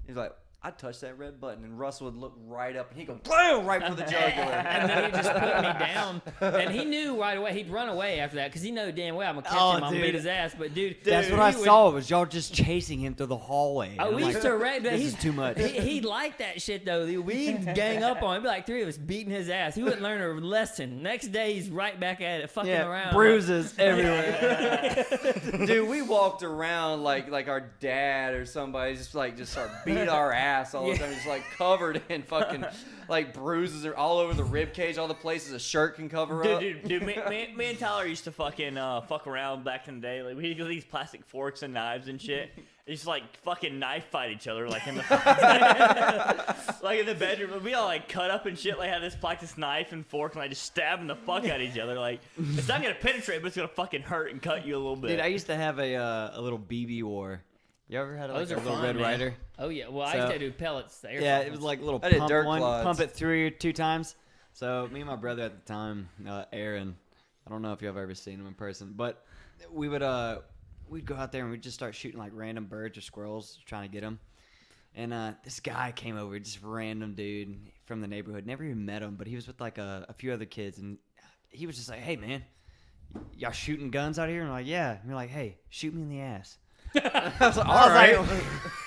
He's like, I'd touch that red button, and Russell would look right up, and he'd go, blam, right for the jugular. and then he just put me down, and he knew right away. He'd run away after that because he knew damn well I'm gonna catch Oh, him. I'm gonna dude. beat his ass. But dude, That's what I saw. Was y'all just chasing him through the hallway? Oh, And we I'm used like, to raid. This is too much. He liked that shit though. We'd gang up on him. It'd be like three of us beating his ass. He wouldn't learn a lesson. Next day he's right back at it, fucking Yeah, around. bruises everywhere. Dude, we walked around like our dad or somebody just start beating our ass all the time, just like covered in fucking like bruises are all over the rib cage, all the places a shirt can cover up. Dude, me and Tyler used to fucking fuck around back in the day. Like we get these plastic forks and knives and shit. And just like fucking knife fight each other, like in the like in the bedroom. But we all like cut up and shit. Like have this plastic knife and fork and like just stabbing the fuck out of each other. Like it's not gonna penetrate, but it's gonna fucking hurt and cut you a little bit. Dude, I used to have a little BB war. You ever had like Those a are little fun, Red man. Rider? Oh yeah. Well, I So- used to do pellets. The air Yeah, it pellets. was like a little I did pump dirt one, clods. pump it 3 or 2 times. So me and my brother at the time, Aaron, I don't know if you've ever seen him in person, but we would we'd go out there and we'd just start shooting like random birds or squirrels, trying to get them. And this guy came over, just random dude from the neighborhood. Never even met him, but he was with like a few other kids, and he was just like, "Hey, man, y'all shooting guns out here?" And I'm like, "Yeah." And we're like, "Hey, shoot me in the ass." I was like, all right.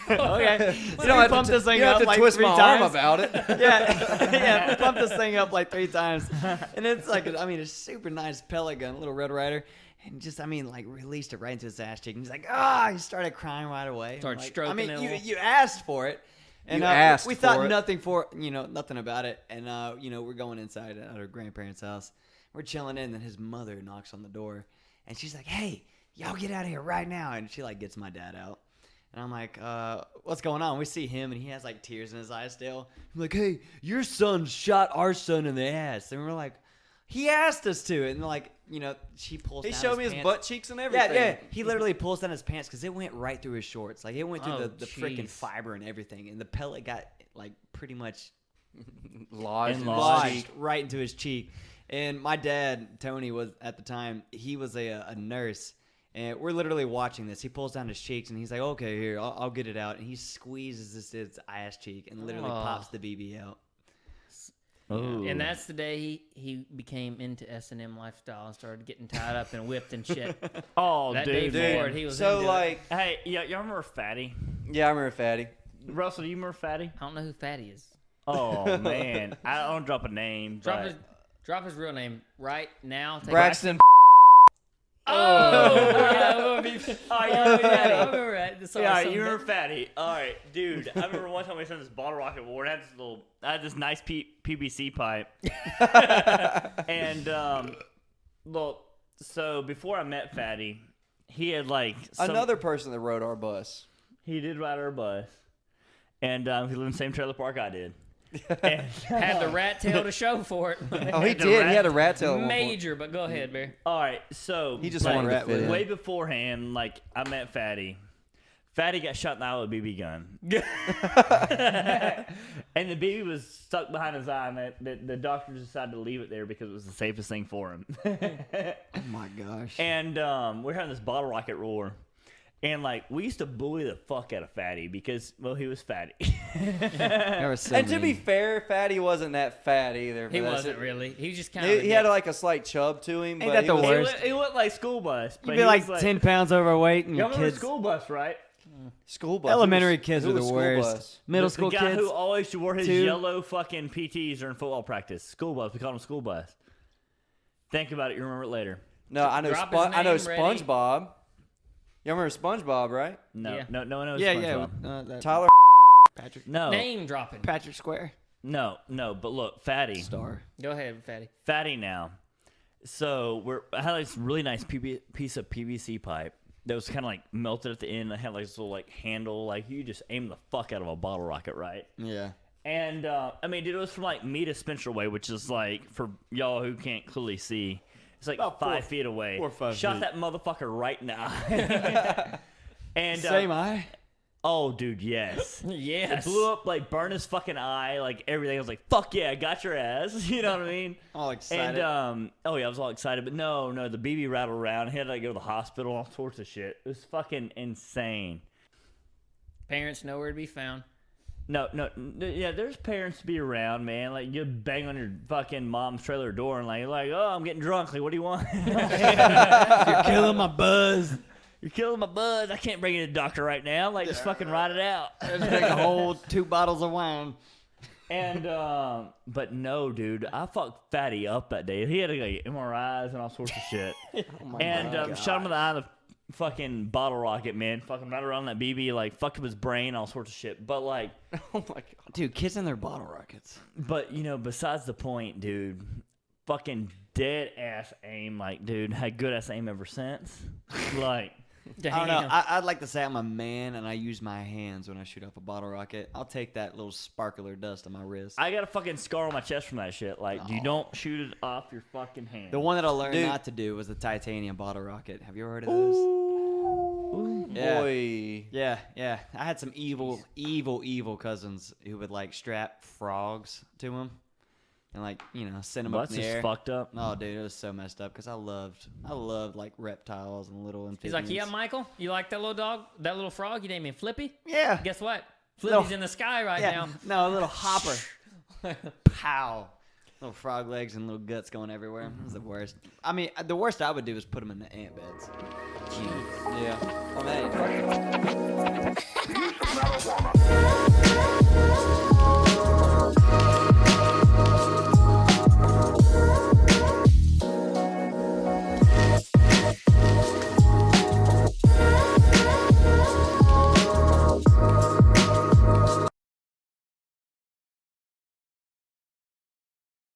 Okay. You don't have to, this thing you don't up have to like twist 3 my times. arm about it. Yeah, we pumped this thing up like 3 times, and it's like, I mean, a super nice pellet gun, little Red Ryder, and just, I mean, like released it right into his ass cheek, and he's like, he started crying right away. Started Like, stroking I mean, it. you asked for it, and You asked we for thought it. nothing about it, and we're going inside at our grandparents' house, we're chilling in, and then his mother knocks on the door, and she's like, "Hey, y'all get out of here right now," and she like gets my dad out. And I'm like, what's going on? We see him, and he has, like, tears in his eyes still. I'm like, "Hey, your son shot our son in the ass." And we're like, "He asked us to." And, like, she pulls He down showed me his pants. butt cheeks and everything. Yeah. He literally pulls down his pants because it went right through his shorts. Like, it went through Oh, the freaking jeez. fiber and everything. And the pellet got, like, pretty much Lodged in his lodged cheek. right into his cheek. And my dad, Tony, was, at the time, he was a nurse. And we're literally watching this. He pulls down his cheeks, and he's like, "Okay, here, I'll get it out." And he squeezes his ass cheek and literally pops the BB out. Oh. And that's the day he became into S&M lifestyle and started getting tied up and whipped and shit. Oh, That dude. day forward, he was So, into like, it. Hey, y'all remember Fatty? yeah, I remember Fatty. Russell, do you remember Fatty? I don't know who Fatty is. Oh, man. I don't drop a name. Drop his real name right now. Take Braxton. Oh, yeah, I remember that. I remember that. Sorry, Yeah, something you that- remember Fatty. All right, dude. I remember one time we sent this bottle rocket war. I had this nice PVC pipe. And, look, so before I met Fatty, he had like Another person that rode our bus. He did ride our bus. And he lived in the same trailer park I did. And, Had the rat tail to show for it. Oh, he did. He had a rat tail. at one point. Major, but go ahead, Bear. all right, so He just like, wanted to fit in. way beforehand, like I met Fatty. Fatty got shot in the eye with a BB gun. And the BB was stuck behind his eye, and the doctors decided to leave it there because it was the safest thing for him. Oh my gosh! And we're having this bottle rocket roar. And, like, we used to bully the fuck out of Fatty because, well, he was fatty. That was so And to be mean. fair, Fatty wasn't that fat either. He but that's wasn't it. really. He was just kind He, of. he had like a slight chub to him. Ain't but that he the was- worst? He went like school bus. You'd but be he like was 10 pounds overweight, and Y'all your remember kids. school bus, right? School bus. Elementary Who was- kids who are the was school worst. bus? Middle The school guy kids. who always wore his Two. yellow fucking PTs during football practice. School bus. We called him school bus. Think about it. You remember it later. No, I know. Drop his I know name, ready? SpongeBob. You remember SpongeBob, right? No, Yeah. no one knows Yeah, SpongeBob. yeah. Tyler. Patrick. No, Name dropping. Patrick Square. no. But look, Fatty. Star. Go ahead, Fatty. Fatty now. So I had this really nice piece of PVC pipe that was kind of like melted at the end. I had like this little like handle, like you just aim the fuck out of a bottle rocket, right? Yeah. And I mean, dude, it was from like me to Spencer Way, which is like for y'all who can't clearly see, it's like About 5 feet away. 4 or 5 Shot feet. that motherfucker right now. And Same eye. oh, dude, yes. Yes. It blew up, like, burned his fucking eye, like, everything. I was like, fuck yeah, I got your ass. You know what I mean? All excited. And, oh, yeah, I was all excited. But no, the BB rattled around. He had to, like, go to the hospital, all sorts of shit. It was fucking insane. Parents nowhere to be found. No, yeah, there's parents to be around, man. Like, you bang on your fucking mom's trailer door and, like, oh, I'm getting drunk. Like, what do you want? You're killing my buzz. You're killing my buzz. I can't bring you to the doctor right now. Like, just fucking ride it out. Just take a whole 2 bottles of wine. And, but no, dude, I fucked Fatty up that day. He had like MRIs and all sorts of shit. And shot him in the eye with a fucking bottle rocket, man. Fucking right around that BB, like, fucked up his brain, all sorts of shit. But, like, Oh my god. Dude, kids and their bottle rockets. but, you know, besides the point, dude, fucking dead ass aim. Like, dude, had good ass aim ever since. Like, I don't know. I'd like to say I'm a man and I use my hands when I shoot off a bottle rocket. I'll take that little sparkler dust on my wrist. I got a fucking scar on my chest from that shit. Like, you don't shoot it off your fucking hand. The one that I learned Dude. not to do was the titanium bottle rocket. Have you ever heard of those? Ooh, Yeah. boy. Yeah. I had some evil cousins who would like strap frogs to them and like, you know, send them Well, up that's in the just air. fucked up. Oh, dude, it was so messed up because I loved like reptiles and little amphibians. He's like, yeah, Michael, you like that little dog, that little frog? You named him Flippy? Yeah. Guess what? Little- Flippy's in the sky right Yeah. now. No, a little hopper. Pow. Little frog legs and little guts going everywhere. That was the worst. I mean, the worst I would do is put them in the ant beds. Yeah. I mean,